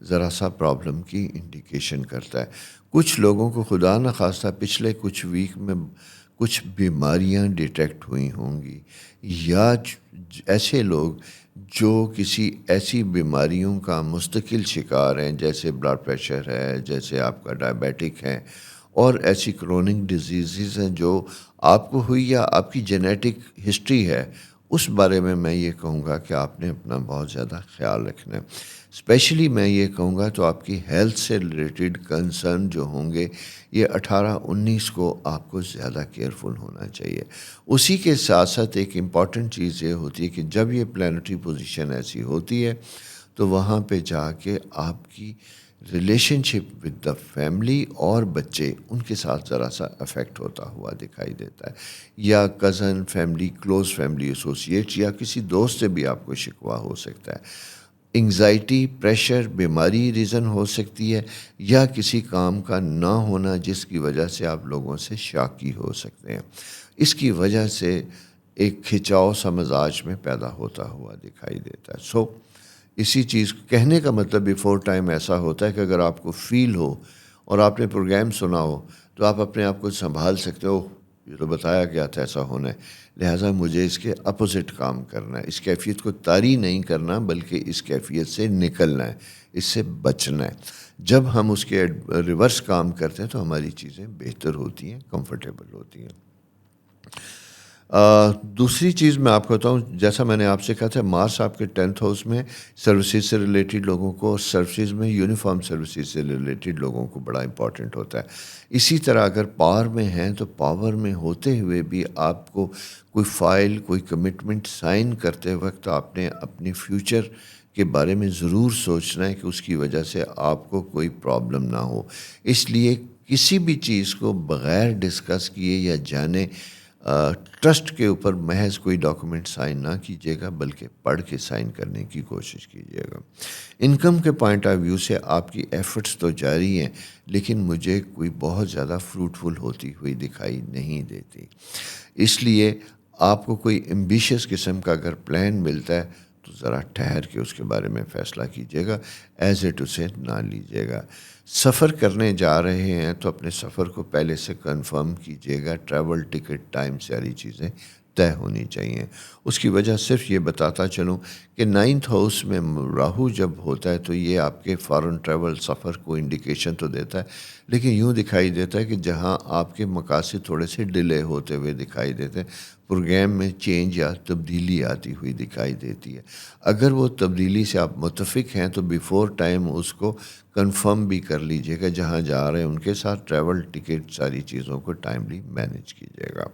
ذرا سا پرابلم کی انڈیکیشن کرتا ہے۔ کچھ لوگوں کو خدا نخواستہ پچھلے کچھ ویک میں کچھ بیماریاں ڈیٹیکٹ ہوئی ہوں گی، یا ایسے لوگ جو کسی ایسی بیماریوں کا مستقل شکار ہیں، جیسے بلڈ پریشر ہے، جیسے آپ کا ڈائبیٹک ہے، اور ایسی کرونک ڈیزیزز ہیں جو آپ کو ہوئی یا آپ کی جینیٹک ہسٹری ہے، اس بارے میں یہ کہوں گا کہ آپ نے اپنا بہت زیادہ خیال رکھنا ہے۔ اسپیشلی میں یہ کہوں گا تو آپ کی ہیلتھ سے ریلیٹڈ کنسرن جو ہوں گے، یہ 18-19 کو آپ کو زیادہ کیئرفل ہونا چاہیے۔ اسی کے ساتھ ساتھ ایک امپورٹنٹ چیز یہ ہوتی ہے کہ جب یہ پلانٹری پوزیشن ایسی ہوتی ہے تو وہاں پہ جا کے آپ کی relation ship with the family اور بچے، ان کے ساتھ ذرا سا افیکٹ ہوتا ہوا دکھائی دیتا ہے، یا cousin, family, close family associates, یا کسی دوست سے بھی آپ کو شکوہ ہو سکتا ہے۔ انگزائٹی، پریشر، بیماری ریزن ہو سکتی ہے، یا کسی کام کا نہ ہونا جس کی وجہ سے آپ لوگوں سے شاکی ہو سکتے ہیں۔ اس کی وجہ سے ایک کھچاؤ سا مزاج میں پیدا ہوتا ہوا دکھائی دیتا ہے۔ اسی چیز کہنے کا مطلب بیفور ٹائم ایسا ہوتا ہے کہ اگر آپ کو فیل ہو اور آپ نے پروگرام سنا ہو تو آپ اپنے آپ کو سنبھال سکتے ہو، یہ تو بتایا گیا تھا ایسا ہونا ہے، لہٰذا مجھے اس کے اپوزٹ کام کرنا ہے، اس کیفیت کو طاری نہیں کرنا بلکہ اس کیفیت سے نکلنا ہے، اس سے بچنا ہے۔ جب ہم اس کے ریورس کام کرتے ہیں تو ہماری چیزیں بہتر ہوتی ہیں، کمفرٹیبل ہوتی ہیں۔ دوسری چیز میں آپ کو بتاؤں، جیسا میں نے آپ سے کہا تھا، مارس آپ کے 10th ہاؤس میں سروسز سے ریلیٹڈ لوگوں کو، اور سروسز میں یونیفارم سروسز سے ریلیٹڈ لوگوں کو بڑا امپورٹنٹ ہوتا ہے۔ اسی طرح اگر پاور میں ہیں تو پاور میں ہوتے ہوئے بھی آپ کو کوئی فائل، کوئی کمٹمنٹ سائن کرتے وقت آپ نے اپنی فیوچر کے بارے میں ضرور سوچنا ہے کہ اس کی وجہ سے آپ کو کوئی پرابلم نہ ہو۔ اس لیے کسی بھی چیز کو بغیر ڈسکس کیے یا جانے ٹرسٹ کے اوپر محض کوئی ڈاکومنٹ سائن نہ کیجیے گا، بلکہ پڑھ کے سائن کرنے کی کوشش کیجیے گا۔ انکم کے پوائنٹ آف ویو سے آپ کی ایفرٹس تو جاری ہیں، لیکن مجھے کوئی بہت زیادہ فروٹفل ہوتی ہوئی دکھائی نہیں دیتی۔ اس لیے آپ کو کوئی ایمبیشس قسم کا اگر پلان ملتا ہے تو ذرا ٹھہر کے اس کے بارے میں فیصلہ کیجیے گا، ایز اٹ اسے نہ لیجیے گا۔ سفر کرنے جا رہے ہیں تو اپنے سفر کو پہلے سے کنفرم کیجیے گا، ٹریول ٹکٹ، ٹائم، ساری چیزیں طے ہونی چاہیے. اس کی وجہ صرف یہ بتاتا چلوں کہ 9th ہاؤس میں راہو جب ہوتا ہے تو یہ آپ کے فارن ٹریول سفر کو انڈیکیشن تو دیتا ہے، لیکن یوں دکھائی دیتا ہے کہ جہاں آپ کے مقاصد تھوڑے سے ڈیلے ہوتے ہوئے دکھائی دیتے ہیں، پروگرام میں چینج یا تبدیلی آتی ہوئی دکھائی دیتی ہے. اگر وہ تبدیلی سے آپ متفق ہیں تو بیفور ٹائم اس کو کنفرم بھی کر لیجئے گا. جہاں جا رہے ہیں ان کے ساتھ ٹریول ٹکٹ ساری چیزوں کو ٹائملی مینیج کیجیے گا.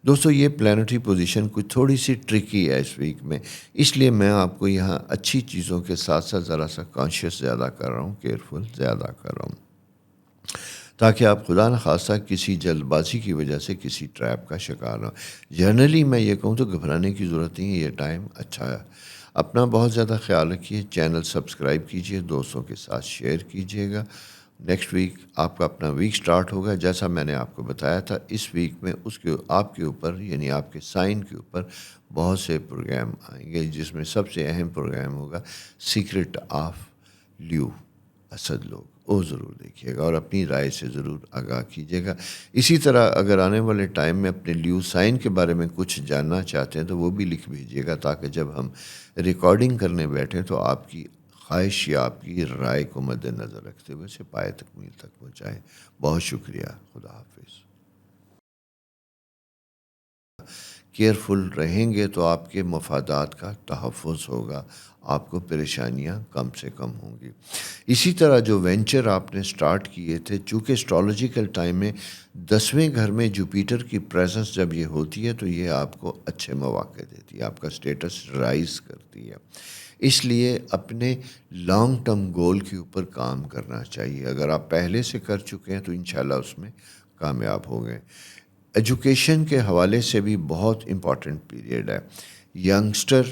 دوستو یہ پلانٹری پوزیشن کچھ تھوڑی سی ٹرکی ہے اس ویک میں، اس لیے میں آپ کو یہاں اچھی چیزوں کے ساتھ ساتھ ذرا سا کانشیس زیادہ کر رہا ہوں، کیئرفل زیادہ کر رہا ہوں، تاکہ آپ خدا نخواستہ کسی جلد بازی کی وجہ سے کسی ٹریپ کا شکار نہ ہو. جنرلی میں یہ کہوں تو گھبرانے کی ضرورت نہیں ہے، یہ ٹائم اچھا ہے. اپنا بہت زیادہ خیال رکھیے، چینل سبسکرائب کیجیے، دوستوں کے ساتھ شیئر کیجیے گا. نیکسٹ ویک آپ کا اپنا ویک سٹارٹ ہوگا، جیسا میں نے آپ کو بتایا تھا. اس ویک میں اس کے آپ کے اوپر یعنی آپ کے سائن کے اوپر بہت سے پروگرام آئیں گے، جس میں سب سے اہم پروگرام ہوگا سیکرٹ آف لیو اسد لوگ. وہ ضرور دیکھیے گا اور اپنی رائے سے ضرور آگاہ کیجیے گا. اسی طرح اگر آنے والے ٹائم میں اپنے لیو سائن کے بارے میں کچھ جاننا چاہتے ہیں تو وہ بھی لکھ بھیجیے گا، تاکہ جب ہم ریکارڈنگ کرنے بیٹھیں تو آپ کی خواہش یا آپ کی رائے کو مد نظر رکھتے ہوئے اسے پائے تکمیل تک پہنچائیں. بہت شکریہ. خدا حافظ. کیئرفل رہیں گے تو آپ کے مفادات کا تحفظ ہوگا، آپ کو پریشانیاں کم سے کم ہوں گی. اسی طرح جو وینچر آپ نے سٹارٹ کیے تھے، چونکہ اسٹرالوجیکل ٹائم میں 10ویں گھر میں جوپیٹر کی پریزنس جب یہ ہوتی ہے تو یہ آپ کو اچھے مواقع دیتی ہے، آپ کا سٹیٹس رائز کرتی ہے. اس لیے اپنے لانگ ٹرم گول کے اوپر کام کرنا چاہیے. اگر آپ پہلے سے کر چکے ہیں تو انشاءاللہ اس میں کامیاب ہو گئے. ایجوکیشن کے حوالے سے بھی بہت امپورٹنٹ پیریڈ ہے. ینگسٹر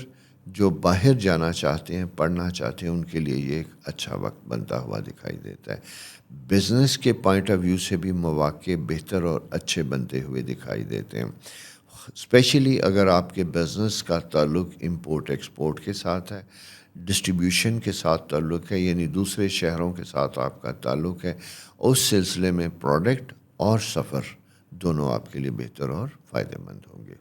جو باہر جانا چاہتے ہیں، پڑھنا چاہتے ہیں، ان کے لیے یہ ایک اچھا وقت بنتا ہوا دکھائی دیتا ہے. بزنس کے پوائنٹ آف ویو سے بھی مواقع بہتر اور اچھے بنتے ہوئے دکھائی دیتے ہیں، اسپیشلی اگر آپ کے بزنس کا تعلق امپورٹ ایکسپورٹ کے ساتھ ہے، ڈسٹریبیوشن کے ساتھ تعلق ہے، یعنی دوسرے شہروں کے ساتھ آپ کا تعلق ہے. اس سلسلے میں پروڈکٹ اور سفر دونوں آپ کے لیے بہتر اور فائدہ مند ہوں گے.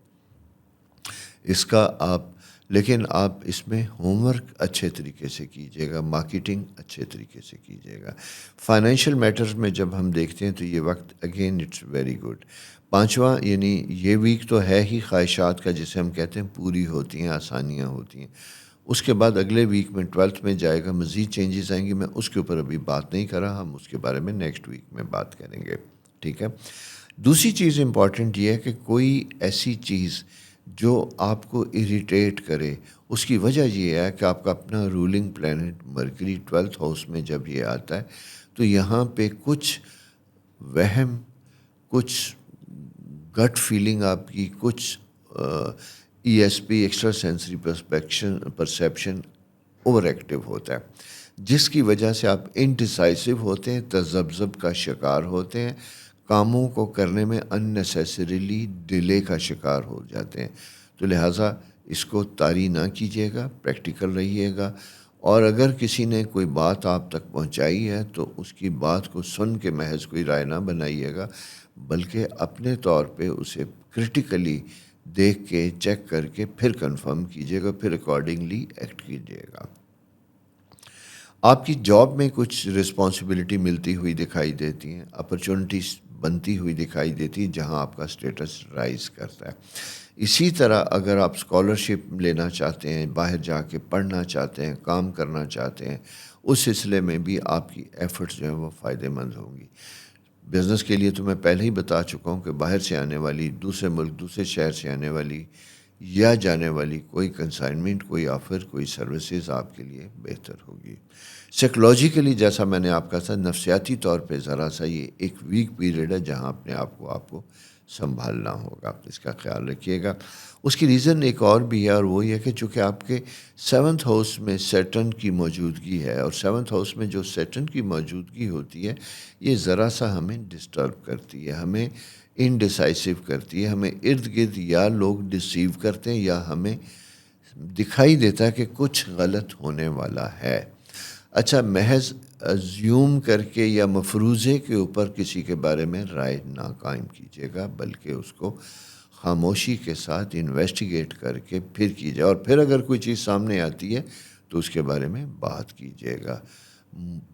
لیکن آپ اس میں ہوم ورک اچھے طریقے سے کیجیے گا، مارکیٹنگ اچھے طریقے سے کیجیے گا. فائنینشیل میٹرز میں جب ہم دیکھتے ہیں تو یہ وقت اگین اٹس ویری گڈ. پانچواں یعنی یہ ویک تو ہے ہی خواہشات کا، جسے ہم کہتے ہیں پوری ہوتی ہیں، آسانیاں ہوتی ہیں. اس کے بعد اگلے ویک میں 12th میں جائے گا، مزید چینجز آئیں گی. میں اس کے اوپر ابھی بات نہیں کر رہا، ہم اس کے بارے میں نیکسٹ ویک میں بات کریں گے. ٹھیک ہے. دوسری چیز امپورٹنٹ یہ ہے کہ کوئی ایسی چیز جو آپ کو اریٹیٹ کرے، اس کی وجہ یہ ہے کہ آپ کا اپنا rolling plant mercury 12th house میں جب یہ آتا ہے تو یہاں پہ کچھ وہم، کچھ گٹ فیلنگ آپ کی، کچھ E S P extra sensory perception over active ہوتا ہے، جس کی وجہ سے آپ انڈیسائسو ہوتے ہیں، تذبذب کا شکار ہوتے ہیں، کاموں کو کرنے میں اننیسیسریلی ڈیلے کا شکار ہو جاتے ہیں. تو لہٰذا اس کو طاری نہ کیجیے گا، پریکٹیکل رہیے گا. اور اگر کسی نے کوئی بات آپ تک پہنچائی ہے تو اس کی بات کو سن کے محض کوئی رائے نہ بنائیے گا، بلکہ اپنے طور پہ اسے کرٹیکلی دیکھ کے چیک کر کے پھر کنفرم کیجیے گا، پھر اکارڈنگلی ایکٹ کیجیے گا. آپ کی جاب میں کچھ رسپانسبلٹی ملتی ہوئی دکھائی دیتی ہیں، اپرچونٹیز بنتی ہوئی دکھائی دیتی ہے جہاں آپ کا سٹیٹس رائز کرتا ہے. اسی طرح اگر آپ اسکالرشپ لینا چاہتے ہیں، باہر جا کے پڑھنا چاہتے ہیں، کام کرنا چاہتے ہیں، اس سلسلے میں بھی آپ کی ایفرٹس جو ہیں وہ فائدہ مند ہوں گی. بزنس کے لیے تو میں پہلے ہی بتا چکا ہوں کہ باہر سے آنے والی، دوسرے ملک، دوسرے شہر سے آنے والی یا جانے والی کوئی کنسائنمنٹ، کوئی آفر، کوئی سروسز آپ کے لیے بہتر ہوگی. سائیکلوجیکلی جیسا میں نے آپ کا تھا، نفسیاتی طور پہ ذرا سا یہ ایک ویک پیریڈ ہے جہاں اپنے آپ کو سنبھالنا ہوگا، اس کا خیال رکھیے گا. اس کی ریزن ایک اور بھی ہے، اور وہ یہ کہ چونکہ آپ کے 7th ہاؤس میں سیٹرن کی موجودگی ہے، اور 7th ہاؤس میں جو سیٹرن کی موجودگی ہوتی ہے یہ ذرا سا ہمیں ڈسٹرب کرتی ہے، ہمیں انڈیسائسو کرتی ہے، ہمیں ارد گرد یا لوگ ڈسیو کرتے ہیں یا ہمیں دکھائی دیتا ہے کہ کچھ غلط ہونے والا ہے. اچھا، محض ازیوم کر کے یا مفروضے کے اوپر کسی کے بارے میں رائے نہ قائم کیجیے گا، بلکہ اس کو خاموشی کے ساتھ انویسٹیگیٹ کر کے پھر کیجیے، اور پھر اگر کوئی چیز سامنے آتی ہے تو اس کے بارے میں بات کیجیے گا،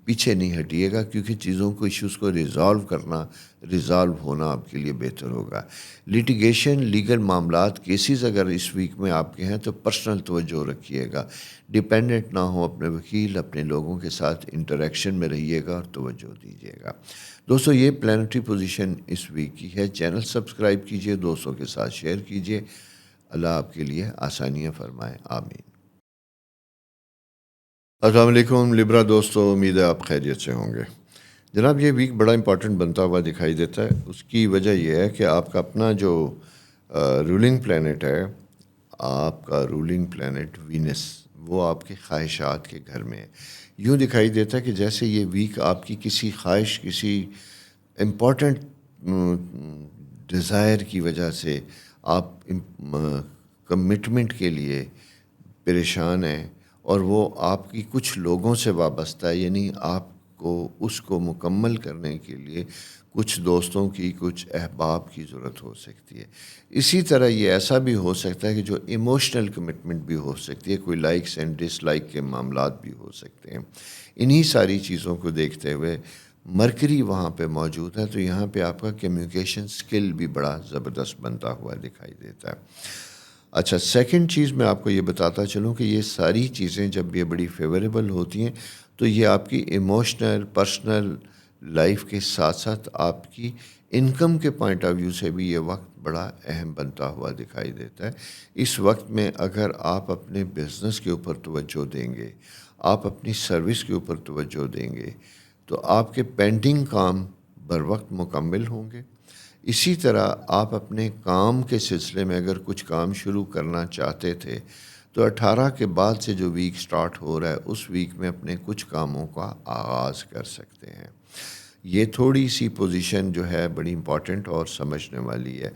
پیچھے نہیں ہٹیے گا، کیونکہ چیزوں کو ایشوز کو ریزالو ہونا آپ کے لیے بہتر ہوگا۔ لیٹیگیشن، لیگل معاملات، کیسز اگر اس ویک میں آپ کے ہیں تو پرسنل توجہ رکھیے گا، ڈیپینڈنٹ نہ ہو اپنے وکیل، اپنے لوگوں کے ساتھ انٹریکشن میں رہیے گا اور توجہ دیجیے گا۔ دوستو یہ پلانٹری پوزیشن اس ویک کی ہے۔ چینل سبسکرائب کیجیے، دوستوں کے ساتھ شیئر کیجیے۔ اللہ آپ کے لیے آسانیاں فرمائے، آمین۔ السلام علیکم لبرا دوستو، امید ہے آپ خیریت سے ہوں گے۔ جناب یہ ویک بڑا امپورٹنٹ بنتا ہوا دکھائی دیتا ہے۔ اس کی وجہ یہ ہے کہ آپ کا اپنا جو رولنگ پلینٹ ہے، آپ کا رولنگ پلینٹ وینس، وہ آپ کے خواہشات کے گھر میں ہے۔ یوں دکھائی دیتا ہے کہ جیسے یہ ویک آپ کی کسی خواہش، کسی امپورٹنٹ ڈیزائر کی وجہ سے آپ کمٹمنٹ کے لیے پریشان ہیں، اور وہ آپ کی کچھ لوگوں سے وابستہ ہے، یعنی آپ کو اس کو مکمل کرنے کے لیے کچھ دوستوں کی، کچھ احباب کی ضرورت ہو سکتی ہے۔ اسی طرح یہ ایسا بھی ہو سکتا ہے کہ جو ایموشنل کمٹمنٹ بھی ہو سکتی ہے، کوئی لائکس اینڈ ڈس لائک کے معاملات بھی ہو سکتے ہیں۔ انہی ساری چیزوں کو دیکھتے ہوئے مرکری وہاں پہ موجود ہے، تو یہاں پہ آپ کا کمیونیکیشن سکل بھی بڑا زبردست بنتا ہوا دکھائی دیتا ہے۔ اچھا، سیکنڈ چیز میں آپ کو یہ بتاتا چلوں کہ یہ ساری چیزیں جب یہ بڑی فیوریبل ہوتی ہیں تو یہ آپ کی ایموشنل، پرسنل لائف کے ساتھ ساتھ آپ کی انکم کے پوائنٹ آف ویو سے بھی یہ وقت بڑا اہم بنتا ہوا دکھائی دیتا ہے۔ اس وقت میں اگر آپ اپنے بزنس کے اوپر توجہ دیں گے، آپ اپنی سروس کے اوپر توجہ دیں گے، تو آپ کے پینڈنگ کام بر وقت مکمل ہوں گے۔ اسی طرح آپ اپنے کام کے سلسلے میں اگر کچھ کام شروع کرنا چاہتے تھے تو 18 کے بعد سے جو ویک سٹارٹ ہو رہا ہے اس ویک میں اپنے کچھ کاموں کا آغاز کر سکتے ہیں۔ یہ تھوڑی سی پوزیشن جو ہے بڑی امپورٹنٹ اور سمجھنے والی ہے۔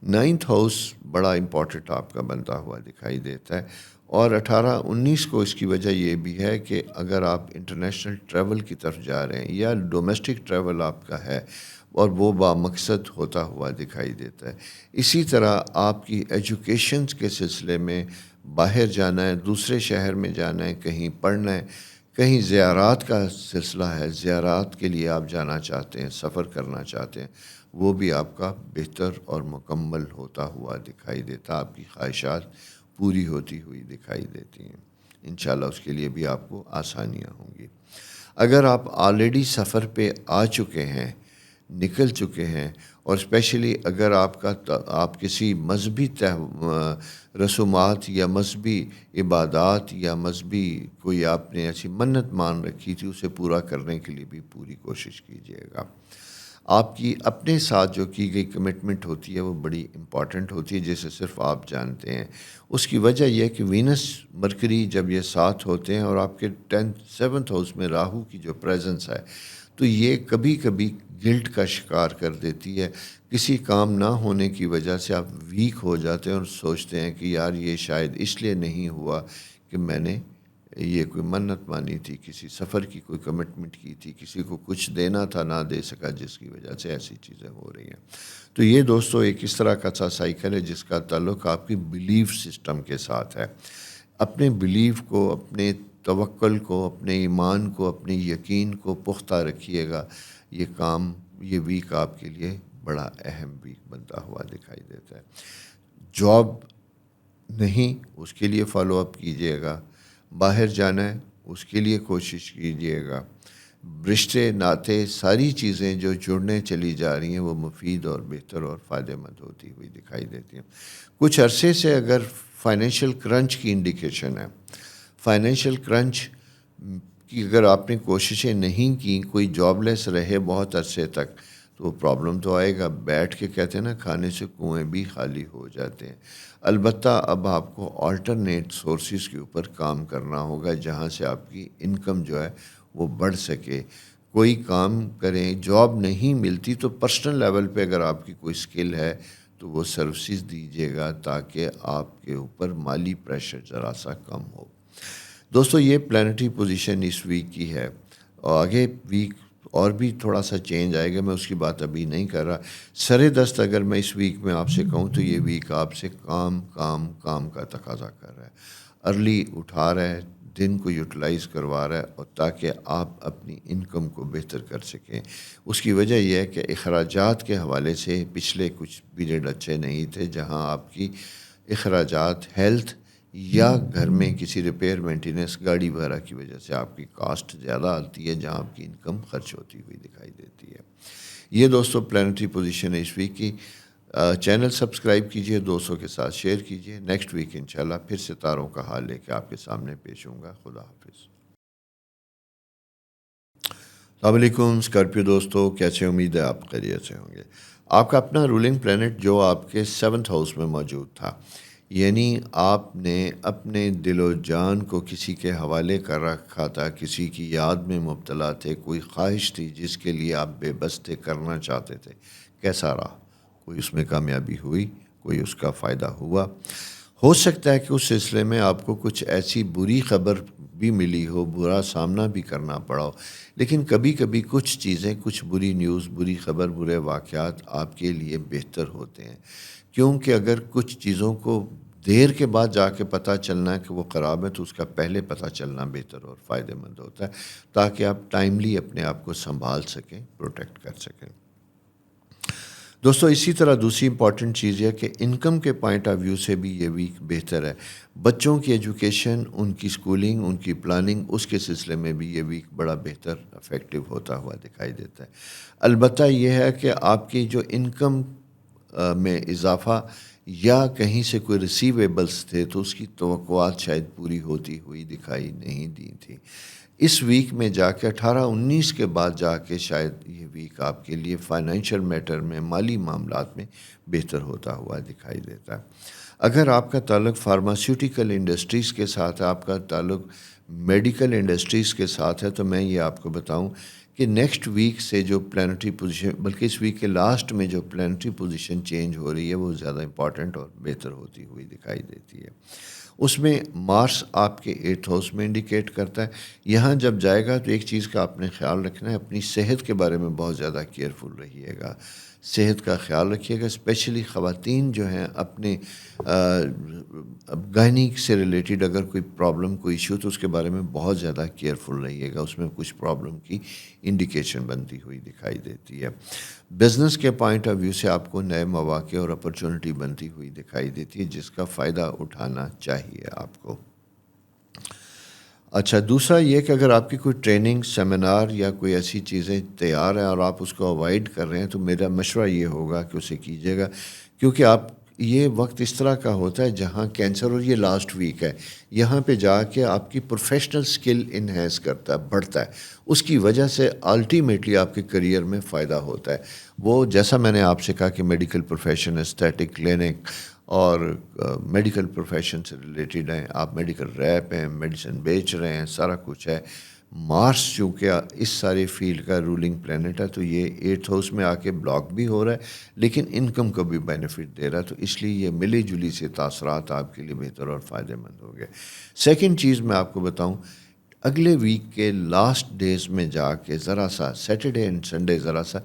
9th ہاؤس بڑا امپورٹنٹ آپ کا بنتا ہوا دکھائی دیتا ہے، اور 18-19 کو اس کی وجہ یہ بھی ہے کہ اگر آپ انٹرنیشنل ٹریول کی طرف جا رہے ہیں یا ڈومیسٹک ٹریول آپ کا ہے اور وہ بامقصد ہوتا ہوا دکھائی دیتا ہے۔ اسی طرح آپ کی ایجوکیشن کے سلسلے میں باہر جانا ہے، دوسرے شہر میں جانا ہے، کہیں پڑھنا ہے، کہیں زیارات کا سلسلہ ہے، زیارات کے لیے آپ جانا چاہتے ہیں، سفر کرنا چاہتے ہیں، وہ بھی آپ کا بہتر اور مکمل ہوتا ہوا دکھائی دیتا، آپ کی خواہشات پوری ہوتی ہوئی دکھائی دیتی ہیں۔ انشاءاللہ اس کے لیے بھی آپ کو آسانیاں ہوں گی۔ اگر آپ آلریڈی سفر پہ آ چکے ہیں، نکل چکے ہیں، اور اسپیشلی اگر آپ کسی مذہبی رسومات یا مذہبی عبادات یا مذہبی کوئی آپ نے ایسی منت مان رکھی تھی، اسے پورا کرنے کے لیے بھی پوری کوشش کیجیے گا۔ آپ کی اپنے ساتھ جو کی گئی کمٹمنٹ ہوتی ہے وہ بڑی امپورٹنٹ ہوتی ہے، جسے صرف آپ جانتے ہیں۔ اس کی وجہ یہ ہے کہ وینس مرکری جب یہ ساتھ ہوتے ہیں اور آپ کے 7th ہاؤس میں راہو کی جو پریزنس ہے، تو یہ کبھی کبھی گلٹ کا شکار کر دیتی ہے۔ کسی کام نہ ہونے کی وجہ سے آپ ویک ہو جاتے ہیں اور سوچتے ہیں کہ یار یہ شاید اس لیے نہیں ہوا کہ میں نے یہ کوئی منت مانی تھی، کسی سفر کی کوئی کمٹمنٹ کی تھی، کسی کو کچھ دینا تھا نہ دے سکا، جس کی وجہ سے ایسی چیزیں ہو رہی ہیں۔ تو یہ دوستو ایک اس طرح کا سا سائیکل ہے جس کا تعلق آپ کی بیلیف سسٹم کے ساتھ ہے۔ اپنے بیلیف کو، اپنے توکل کو، اپنے ایمان کو، اپنے یقین کو پختہ رکھیے گا۔ یہ ویک آپ کے لیے بڑا اہم ویک بنتا ہوا دکھائی دیتا ہے۔ جاب نہیں، اس کے لیے فالو اپ کیجیے گا۔ باہر جانا ہے، اس کے لیے کوشش کیجیے گا۔ رشتے ناطے، ساری چیزیں جو جڑنے چلی جا رہی ہیں وہ مفید اور بہتر اور فائدہ مند ہوتی ہوئی دکھائی دیتی ہیں۔ کچھ عرصے سے اگر فائنینشیل کرنچ کی انڈیکیشن ہے، فائنینشیل کرنچ کی اگر آپ نے کوششیں نہیں کی، کوئی جاب لیس رہے بہت عرصے تک، تو پرابلم تو آئے گا۔ بیٹھ کے کہتے ہیں نا، کھانے سے کنویں بھی خالی ہو جاتے ہیں۔ البتہ اب آپ کو آلٹرنیٹ سورسز کے اوپر کام کرنا ہوگا جہاں سے آپ کی انکم جو ہے وہ بڑھ سکے۔ کوئی کام کریں، جاب نہیں ملتی تو پرسنل لیول پہ اگر آپ کی کوئی سکل ہے تو وہ سروسز دیجیے گا تاکہ آپ کے اوپر مالی پریشر ذرا سا کم ہو۔ دوستو یہ پلانٹری پوزیشن اس ویک کی ہے، اور آگے ویک اور بھی تھوڑا سا چینج آئے گا، میں اس کی بات ابھی نہیں کر رہا. سر دست اگر میں اس ویک میں آپ سے کہوں تو یہ ویک آپ سے کام کام کام کا تقاضا کر رہا ہے. ارلی اٹھا رہا ہے، دن کو یوٹیلائز کروا رہا ہے، اور تاکہ آپ اپنی انکم کو بہتر کر سکیں. اس کی وجہ یہ ہے کہ اخراجات کے حوالے سے پچھلے کچھ پیریڈ اچھے نہیں تھے، جہاں آپ کی اخراجات ہیلتھ یا گھر میں کسی ریپیئر مینٹیننس گاڑی وغیرہ کی وجہ سے آپ کی کاسٹ زیادہ آتی ہے، جہاں آپ کی انکم خرچ ہوتی ہوئی دکھائی دیتی ہے. یہ دوستو پلانٹری پوزیشن ہے اس ویک کی. چینل سبسکرائب کیجئے، دوستوں کے ساتھ شیئر کیجئے. نیکسٹ ویک انشاءاللہ پھر ستاروں کا حال لے کے آپ کے سامنے پیش ہوں گا. خدا حافظ. السلام علیکم اسکارپیو دوستو، کیسے؟ امید ہے آپ خیریت سے ہوں گے. آپ کا اپنا رولنگ پلانٹ جو آپ کے 7th ہاؤس میں موجود تھا، یعنی آپ نے اپنے دل و جان کو کسی کے حوالے کر رکھا تھا، کسی کی یاد میں مبتلا تھے، کوئی خواہش تھی جس کے لیے آپ بے بس تھے، کرنا چاہتے تھے. کیسا رہا؟ کوئی اس میں کامیابی ہوئی، کوئی اس کا فائدہ ہوا. ہو سکتا ہے کہ اس سلسلے میں آپ کو کچھ ایسی بری خبر بھی ملی ہو، برا سامنا بھی کرنا پڑا ہو. لیکن کبھی کبھی کچھ چیزیں، کچھ بری نیوز، بری خبر، برے واقعات آپ کے لیے بہتر ہوتے ہیں. کیونکہ اگر کچھ چیزوں کو دیر کے بعد جا کے پتہ چلنا ہے کہ وہ خراب ہے، تو اس کا پہلے پتہ چلنا بہتر اور فائدہ مند ہوتا ہے، تاکہ آپ ٹائملی اپنے آپ کو سنبھال سکیں، پروٹیکٹ کر سکیں. دوستو اسی طرح دوسری امپورٹنٹ چیز یہ ہے کہ انکم کے پوائنٹ آف ویو سے بھی یہ ویک بہتر ہے. بچوں کی ایجوکیشن، ان کی سکولنگ، ان کی پلاننگ، اس کے سلسلے میں بھی یہ ویک بڑا بہتر افیکٹو ہوتا ہوا دکھائی دیتا ہے. البتہ یہ ہے کہ آپ کی جو انکم میں اضافہ یا کہیں سے کوئی ریسیویبلس تھے تو اس کی توقعات شاید پوری ہوتی ہوئی دکھائی نہیں دی تھی. اس ویک میں جا کے 18-19 کے بعد جا کے شاید یہ ویک آپ کے لیے فائنینشیل میٹر میں، مالی معاملات میں بہتر ہوتا ہوا دکھائی دیتا ہے. اگر آپ کا تعلق فارماسیوٹیکل انڈسٹریز کے ساتھ ہے، آپ کا تعلق میڈیکل انڈسٹریز کے ساتھ ہے، تو میں یہ آپ کو بتاؤں کہ نیکسٹ ویک سے جو پلانٹری پوزیشن، بلکہ اس ویک کے لاسٹ میں جو پلانٹری پوزیشن چینج ہو رہی ہے، وہ زیادہ امپورٹنٹ اور بہتر ہوتی ہوئی دکھائی دیتی ہے. اس میں مارس آپ کے 8th ہاؤس میں انڈیکیٹ کرتا ہے. یہاں جب جائے گا تو ایک چیز کا آپ نے خیال رکھنا ہے، اپنی صحت کے بارے میں بہت زیادہ کیئرفل رہیے گا. صحت کا خیال رکھیے گا، اسپیشلی خواتین جو ہیں اپنے گائنک سے ریلیٹڈ اگر کوئی پرابلم، کوئی ایشو، تو اس کے بارے میں بہت زیادہ کیئرفل رہیے گا. اس میں کچھ پرابلم کی انڈیکیشن بنتی ہوئی دکھائی دیتی ہے. بزنس کے پوائنٹ آف ویو سے آپ کو نئے مواقع اور اپرچونٹی بنتی ہوئی دکھائی دیتی ہے، جس کا فائدہ اٹھانا چاہیے آپ کو. اچھا، دوسرا یہ کہ اگر آپ کی کوئی ٹریننگ، سیمینار یا کوئی ایسی چیزیں تیار ہیں اور آپ اس کو اوائڈ کر رہے ہیں، تو میرا مشورہ یہ ہوگا کہ اسے کیجیے گا. کیونکہ آپ یہ وقت اس طرح کا ہوتا ہے جہاں کینسر، اور یہ لاسٹ ویک ہے، یہاں پہ جا کے آپ کی پروفیشنل سکل انہینس کرتا ہے، بڑھتا ہے. اس کی وجہ سے الٹیمیٹلی آپ کے کریئر میں فائدہ ہوتا ہے. وہ جیسا میں نے آپ سے کہا کہ میڈیکل پروفیشن، اسٹیٹک کلینک اور میڈیکل پروفیشن سے ریلیٹڈ ہیں، آپ میڈیکل ریپ ہیں، میڈیسن بیچ رہے ہیں، سارا کچھ ہے. مارس چونکہ اس سارے فیلڈ کا رولنگ پلانٹ ہے، تو یہ 8th ہاؤس میں آ کے بلاک بھی ہو رہا ہے، لیکن انکم کو بھی بینیفٹ دے رہا ہے. تو اس لیے یہ ملی جلی سے تاثرات آپ کے لیے بہتر اور فائدہ مند ہو گئے. سیکنڈ چیز میں آپ کو بتاؤں، اگلے ویک کے لاسٹ ڈیز میں جا کے ذرا سا سیٹرڈے اینڈ سنڈے ذرا سا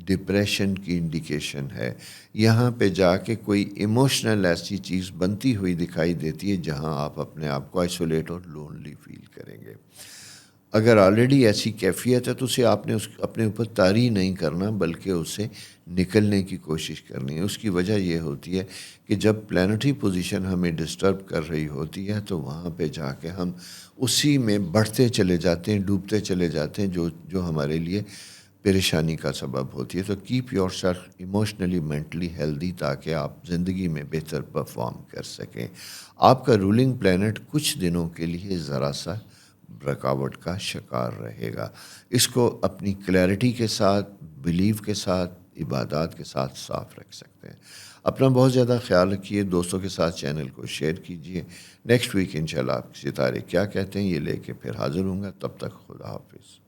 ڈپریشن کی انڈیکیشن ہے. یہاں پہ جا کے کوئی ایموشنل ایسی چیز بنتی ہوئی دکھائی دیتی ہے جہاں آپ اپنے آپ کو آئسولیٹ اور لونلی فیل کریں گے. اگر آلریڈی ایسی کیفیت ہے تو اسے آپ نے اپنے اوپر طاری نہیں کرنا، بلکہ اسے نکلنے کی کوشش کرنی ہے. اس کی وجہ یہ ہوتی ہے کہ جب پلانٹری پوزیشن ہمیں ڈسٹرب کر رہی ہوتی ہے تو وہاں پہ جا کے ہم اسی میں بڑھتے چلے جاتے ہیں، ڈوبتے چلے جاتے ہیں، جو ہمارے لیے پریشانی کا سبب ہوتی ہے. تو keep your self emotionally, mentally healthy, تاکہ آپ زندگی میں بہتر پرفارم کر سکیں. آپ کا رولنگ پلانٹ کچھ دنوں کے لیے ذرا سا رکاوٹ کا شکار رہے گا. اس کو اپنی کلیئرٹی کے ساتھ، بلیو کے ساتھ، عبادات کے ساتھ صاف رکھ سکتے ہیں. اپنا بہت زیادہ خیال رکھیے، دوستوں کے ساتھ چینل کو شیئر کیجیے. نیکسٹ ویک انشاءاللہ آپ ستارے کیا کہتے ہیں یہ لے کے پھر حاضر ہوں گا. تب تک خدا حافظ.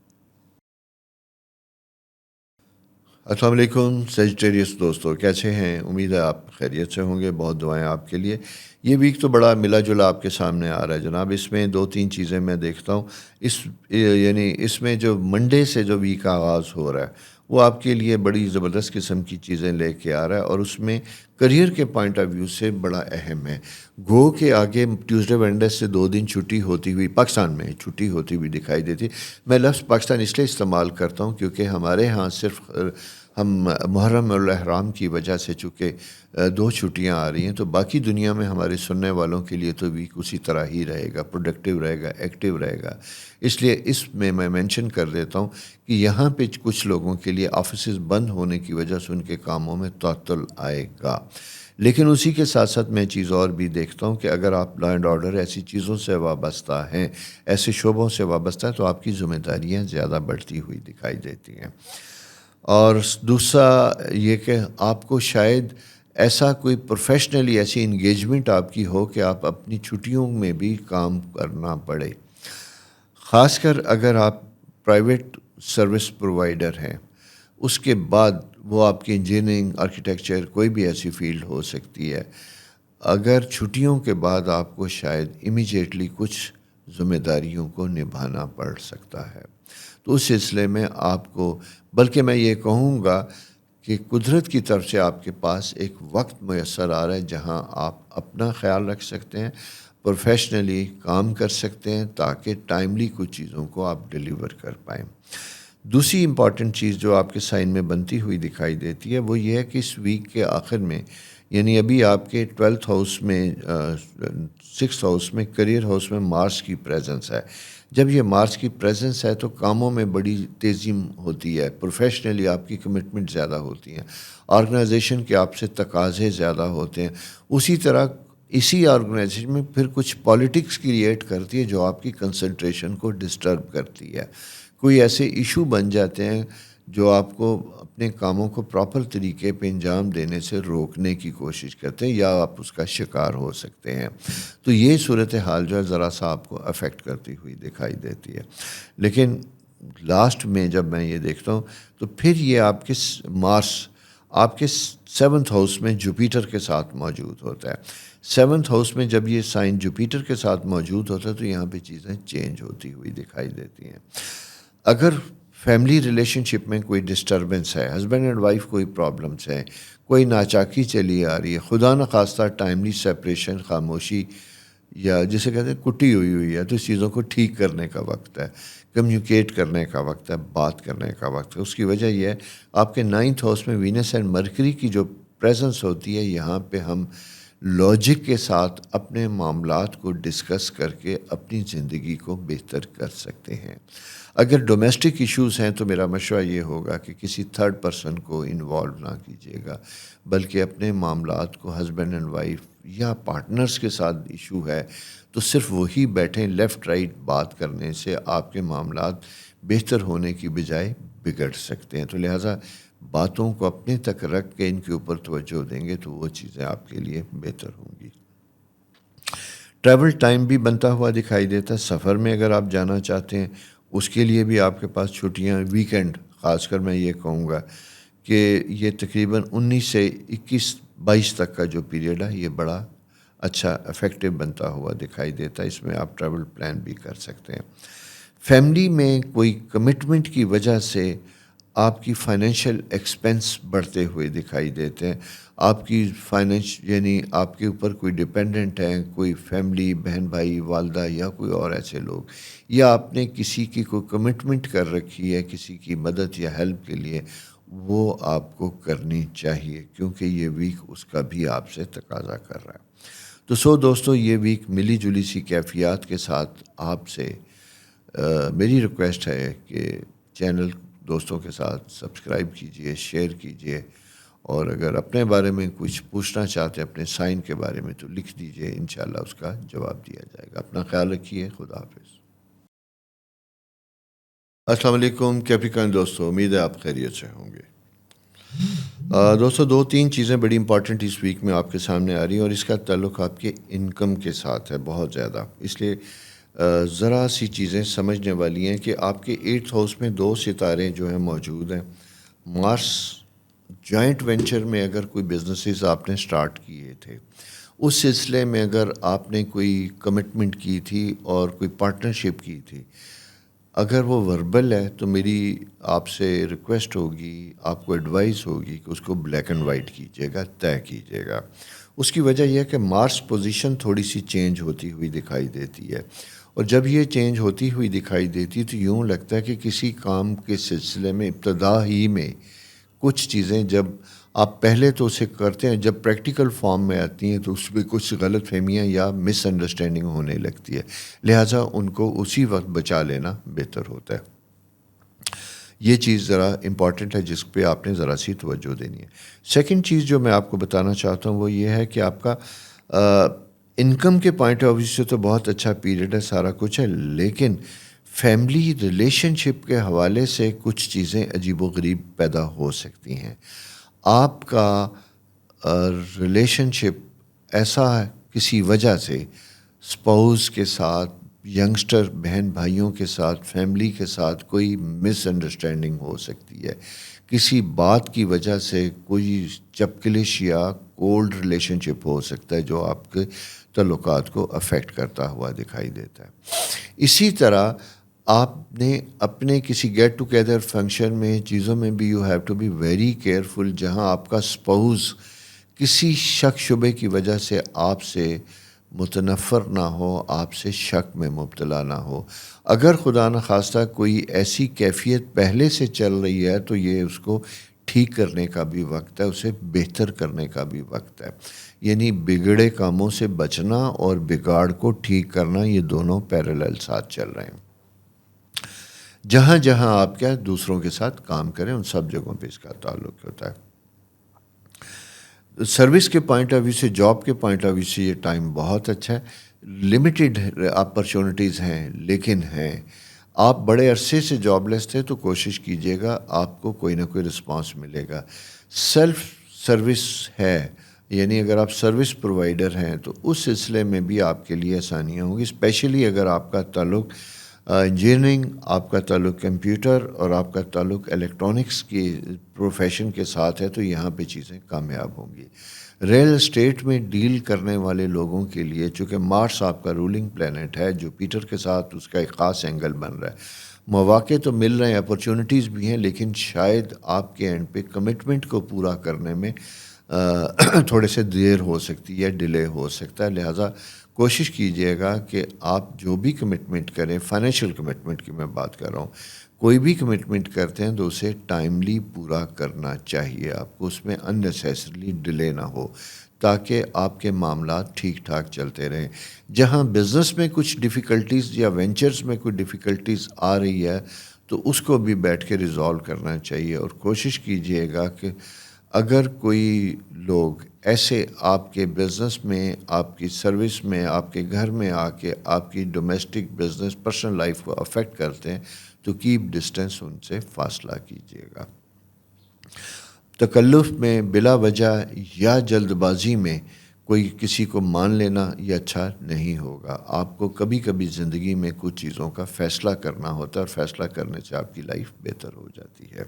السلام علیکم سیجیٹیریس دوستو، کیسے ہیں؟ امید ہے آپ خیریت سے ہوں گے. بہت دعائیں آپ کے لیے. یہ ویک تو بڑا ملا جلا آپ کے سامنے آ رہا ہے جناب. اس میں دو تین چیزیں میں دیکھتا ہوں. یعنی اس میں جو منڈے سے جو ویک آغاز ہو رہا ہے وہ آپ کے لیے بڑی زبردست قسم کی چیزیں لے کے آ رہا ہے، اور اس میں کریئر کے پوائنٹ آف ویو سے بڑا اہم ہے. گو کے آگے ٹیوزڈے وینڈنسڈے سے 2 دن چھٹی ہوتی ہوئی پاکستان میں چھٹی ہوتی ہوئی دکھائی دیتی. میں لفظ پاکستان اس لیے استعمال کرتا ہوں کیونکہ ہمارے ہاں صرف ہم محرم الاحرام کی وجہ سے چونکہ 2 چھٹیاں آ رہی ہیں، تو باقی دنیا میں ہمارے سننے والوں کے لیے تو ویک اسی طرح ہی رہے گا، پروڈکٹیو رہے گا، ایکٹیو رہے گا. اس لیے اس میں مینشن کر دیتا ہوں کہ یہاں پہ کچھ لوگوں کے لیے آفیسز بند ہونے کی وجہ سے ان کے کاموں میں تعطل آئے گا. لیکن اسی کے ساتھ ساتھ میں چیز اور بھی دیکھتا ہوں کہ اگر آپ لا اینڈ آرڈر ایسی چیزوں سے وابستہ ہیں، ایسے شعبوں سے وابستہ ہیں، تو آپ کی ذمہ داریاں زیادہ بڑھتی ہوئی دکھائی دیتی ہیں. اور دوسرا یہ کہ آپ کو شاید ایسا کوئی پروفیشنلی ایسی انگیجمنٹ آپ کی ہو کہ آپ اپنی چھٹیوں میں بھی کام کرنا پڑے. خاص کر اگر آپ پرائیویٹ سروس پرووائڈر ہیں، اس کے بعد وہ آپ کی انجینئرنگ، آرکیٹیکچر، کوئی بھی ایسی فیلڈ ہو سکتی ہے. اگر چھٹیوں کے بعد آپ کو شاید امیجیٹلی کچھ ذمہ داریوں کو نبھانا پڑ سکتا ہے، تو اس سلسلے میں آپ کو، بلکہ میں یہ کہوں گا کہ قدرت کی طرف سے آپ کے پاس ایک وقت میسر آ رہا ہے جہاں آپ اپنا خیال رکھ سکتے ہیں، پروفیشنلی کام کر سکتے ہیں، تاکہ ٹائملی کچھ چیزوں کو آپ ڈیلیور کر پائیں. دوسری امپورٹنٹ چیز جو آپ کے سائن میں بنتی ہوئی دکھائی دیتی ہے وہ یہ ہے کہ اس ویک کے آخر میں، یعنی ابھی آپ کے 12th ہاؤس میں 6th ہاؤس میں، کریئر ہاؤس میں مارس کی پریزنس ہے. جب یہ مارس کی پریزنس ہے تو کاموں میں بڑی تیزی ہوتی ہے، پروفیشنلی آپ کی کمٹمنٹ زیادہ ہوتی ہیں، آرگنائزیشن کے آپ سے تقاضے زیادہ ہوتے ہیں. اسی طرح اسی آرگنائزیشن میں پھر کچھ پالیٹکس کریٹ کرتی ہے جو آپ کی کنسنٹریشن کو ڈسٹرب کرتی ہے. کوئی ایسے ایشو بن جاتے ہیں جو آپ کو اپنے کاموں کو پراپر طریقے پہ انجام دینے سے روکنے کی کوشش کرتے ہیں، یا آپ اس کا شکار ہو سکتے ہیں. تو یہ صورتحال جو ہے ذرا سا آپ کو افیکٹ کرتی ہوئی دکھائی دیتی ہے. لیکن لاسٹ میں جب میں یہ دیکھتا ہوں تو پھر یہ آپ کے مارس آپ کے 7th ہاؤس میں جوپیٹر کے ساتھ موجود ہوتا ہے. 7th ہاؤس میں جب یہ سائن جوپیٹر کے ساتھ موجود ہوتا ہے تو یہاں پہ چیزیں چینج ہوتی ہوئی دکھائی دیتی ہیں. اگر فیملی ریلیشن شپ میں کوئی ڈسٹربنس ہے، ہسبینڈ اینڈ وائف کوئی پرابلمس ہیں، کوئی ناچاکی چلی آ رہی ہے، خدا نخواستہ ٹائملی سیپریشن، خاموشی، یا جسے کہتے ہیں کٹی ہوئی ہے، تو اس چیزوں کو ٹھیک کرنے کا وقت ہے، کمیونیکیٹ کرنے کا وقت ہے، بات کرنے کا وقت ہے. اس کی وجہ یہ ہے آپ کے 9th ہاؤس میں وینس اینڈ مرکری کی جو پریزنس ہوتی ہے، یہاں پہ ہم لاجک کے ساتھ اپنے معاملات کو ڈسکس کر کے اپنی زندگی کو بہتر کر سکتے ہیں. اگر ڈومیسٹک ایشوز ہیں تو میرا مشورہ یہ ہوگا کہ کسی تھرڈ پرسن کو انوالو نہ کیجیے گا، بلکہ اپنے معاملات کو ہسبینڈ اینڈ وائف یا پارٹنرز کے ساتھ ایشو ہے تو صرف وہی بیٹھیں. لیفٹ رائٹ بات کرنے سے آپ کے معاملات بہتر ہونے کی بجائے بگڑ سکتے ہیں. تو لہٰذا باتوں کو اپنے تک رکھ کے ان کے اوپر توجہ دیں گے تو وہ چیزیں آپ کے لیے بہتر ہوں گی. ٹریول ٹائم بھی بنتا ہوا دکھائی دیتا ہے. سفر میں اگر آپ جانا چاہتے ہیں اس کے لیے بھی آپ کے پاس چھٹیاں، ویکینڈ خاص کر میں یہ کہوں گا کہ یہ تقریباً 19 سے 21-22 تک کا جو پیریڈ ہے یہ بڑا اچھا افیکٹو بنتا ہوا دکھائی دیتا ہے. اس میں آپ ٹریول پلان بھی کر سکتے ہیں. فیملی میں کوئی کمٹمنٹ کی وجہ سے آپ کی فائنینشیل ایکسپنس بڑھتے ہوئے دکھائی دیتے ہیں. آپ کی یعنی آپ کے اوپر کوئی ڈپینڈنٹ ہیں، کوئی فیملی، بہن بھائی، والدہ یا کوئی اور ایسے لوگ، یا آپ نے کسی کی کوئی کمٹمنٹ کر رکھی ہے کسی کی مدد یا ہیلپ کے لیے، وہ آپ کو کرنی چاہیے کیونکہ یہ ویک اس کا بھی آپ سے تقاضا کر رہا ہے. تو دوستو، یہ ویک ملی جلی سی کیفیات کے ساتھ آپ سے میری ریکویسٹ ہے کہ چینل دوستوں کے ساتھ سبسکرائب کیجئے، شیئر کیجئے، اور اگر اپنے بارے میں کچھ پوچھنا چاہتے ہیں اپنے سائن کے بارے میں تو لکھ دیجئے، انشاءاللہ اس کا جواب دیا جائے گا. اپنا خیال رکھیے. خدا حافظ. السلام علیکم کیپریکان دوستو، امید ہے آپ خیریت سے ہوں گے. دوستو، 2-3 چیزیں بڑی امپورٹنٹ اس ویک میں آپ کے سامنے آ رہی ہیں، اور اس کا تعلق آپ کے انکم کے ساتھ ہے بہت زیادہ. اس لیے ذرا سی چیزیں سمجھنے والی ہیں کہ آپ کے 8th ہاؤس میں 2 ستارے جو ہیں موجود ہیں. مارس جوائنٹ وینچر میں اگر کوئی بزنسز آپ نے سٹارٹ کیے تھے، اس سلسلے میں اگر آپ نے کوئی کمٹمنٹ کی تھی اور کوئی پارٹنرشپ کی تھی، اگر وہ وربل ہے تو میری آپ سے ریکویسٹ ہوگی، آپ کو ایڈوائز ہوگی کہ اس کو بلیک اینڈ وائٹ کیجیے گا، طے کیجیے گا۔ اس کی وجہ یہ ہے کہ مارس پوزیشن تھوڑی سی چینج ہوتی ہوئی دکھائی دیتی ہے، اور جب یہ چینج ہوتی ہوئی دکھائی دیتی تو یوں لگتا ہے کہ کسی کام کے سلسلے میں ابتدا ہی میں کچھ چیزیں جب آپ پہلے تو اسے کرتے ہیں، جب پریکٹیکل فارم میں آتی ہیں تو اس میں کچھ غلط فہمیاں یا مس انڈرسٹینڈنگ ہونے لگتی ہے، لہٰذا ان کو اسی وقت بچا لینا بہتر ہوتا ہے۔ یہ چیز ذرا امپورٹنٹ ہے جس پہ آپ نے ذرا سی توجہ دینی ہے۔ سیکنڈ چیز جو میں آپ کو بتانا چاہتا ہوں وہ یہ ہے کہ آپ کا انکم کے پوائنٹ آف ویو سے تو بہت اچھا پیریڈ ہے، سارا کچھ ہے، لیکن فیملی ریلیشن شپ کے حوالے سے کچھ چیزیں عجیب و غریب پیدا ہو سکتی ہیں۔ آپ کا ریلیشن شپ ایسا ہے کسی وجہ سے اسپاؤز کے ساتھ، ینگسٹر بہن بھائیوں کے ساتھ، فیملی کے ساتھ کوئی مس انڈرسٹینڈنگ ہو سکتی ہے، کسی بات کی وجہ سے کوئی چپکلش یا کولڈ ریلیشن شپ ہو سکتا ہے جو آپ کے تعلقات کو افیکٹ کرتا ہوا دکھائی دیتا ہے۔ اسی طرح آپ نے اپنے کسی گیٹ ٹوگیدر فنکشن میں چیزوں میں بھی you have to be very careful, جہاں آپ کا اسپاؤز کسی شک شبے کی وجہ سے آپ سے متنفر نہ ہو، آپ سے شک میں مبتلا نہ ہو۔ اگر خدا نخواستہ کوئی ایسی کیفیت پہلے سے چل رہی ہے تو یہ اس کو ٹھیک کرنے کا بھی وقت ہے، اسے بہتر کرنے کا بھی وقت ہے، یعنی بگڑے کاموں سے بچنا اور بگاڑ کو ٹھیک کرنا، یہ دونوں پیرالل ساتھ چل رہے ہیں۔ جہاں جہاں آپ کیا دوسروں کے ساتھ کام کریں ان سب جگہوں پہ اس کا تعلق ہوتا ہے۔ سروس کے پوائنٹ آف ویو سے، جاب کے پوائنٹ آف ویو سے یہ ٹائم بہت اچھا ہے، لمیٹڈ اپرچونٹیز ہیں لیکن ہیں۔ آپ بڑے عرصے سے جاب لیس تھے تو کوشش کیجیے گا آپ کو کوئی نہ کوئی رسپانس ملے گا۔ سیلف سروس ہے، یعنی اگر آپ سروس پرووائڈر ہیں تو اس سلسلے میں بھی آپ کے لیے آسانیاں ہوں گی، اسپیشلی اگر آپ کا تعلق انجینئرنگ، آپ کا تعلق کمپیوٹر اور آپ کا تعلق الیکٹرانکس کی پروفیشن کے ساتھ ہے تو یہاں پہ چیزیں کامیاب ہوں گی۔ ریل اسٹیٹ میں ڈیل کرنے والے لوگوں کے لیے، چونکہ مارس آپ کا رولنگ پلینٹ ہے، جوپیٹر کے ساتھ اس کا ایک خاص اینگل بن رہا ہے، مواقع تو مل رہے ہیں، اپرچونٹیز بھی ہیں، لیکن شاید آپ کے اینڈ پہ کمٹمنٹ کو پورا کرنے میں تھوڑے سے دیر ہو سکتی ہے، ڈیلے ہو سکتا ہے، لہٰذا کوشش کیجیے گا کہ آپ جو بھی کمٹمنٹ کریں، فائنینشیل کمٹمنٹ کی میں بات کر رہا ہوں، کوئی بھی کمٹمنٹ کرتے ہیں تو اسے ٹائملی پورا کرنا چاہیے، آپ کو اس میں اننیسیسریلی ڈیلے نہ ہو تاکہ آپ کے معاملات ٹھیک ٹھاک چلتے رہیں۔ جہاں بزنس میں کچھ ڈیفیکلٹیز یا وینچرز میں کوئی ڈیفیکلٹیز آ رہی ہے تو اس کو بھی بیٹھ کے ریزالو کرنا چاہیے، اور کوشش کیجیے گا کہ اگر کوئی لوگ ایسے آپ کے بزنس میں، آپ کی سروس میں، آپ کے گھر میں آ کے آپ کی ڈومیسٹک بزنس پرسنل لائف کو افیکٹ کرتے ہیں تو کیپ ڈسٹینس، ان سے فاصلہ کیجیے گا۔ تکلف میں بلا وجہ یا جلد بازی میں کوئی کسی کو مان لینا یہ اچھا نہیں ہوگا۔ آپ کو کبھی کبھی زندگی میں کچھ چیزوں کا فیصلہ کرنا ہوتا ہے اور فیصلہ کرنے سے آپ کی لائف بہتر ہو جاتی ہے۔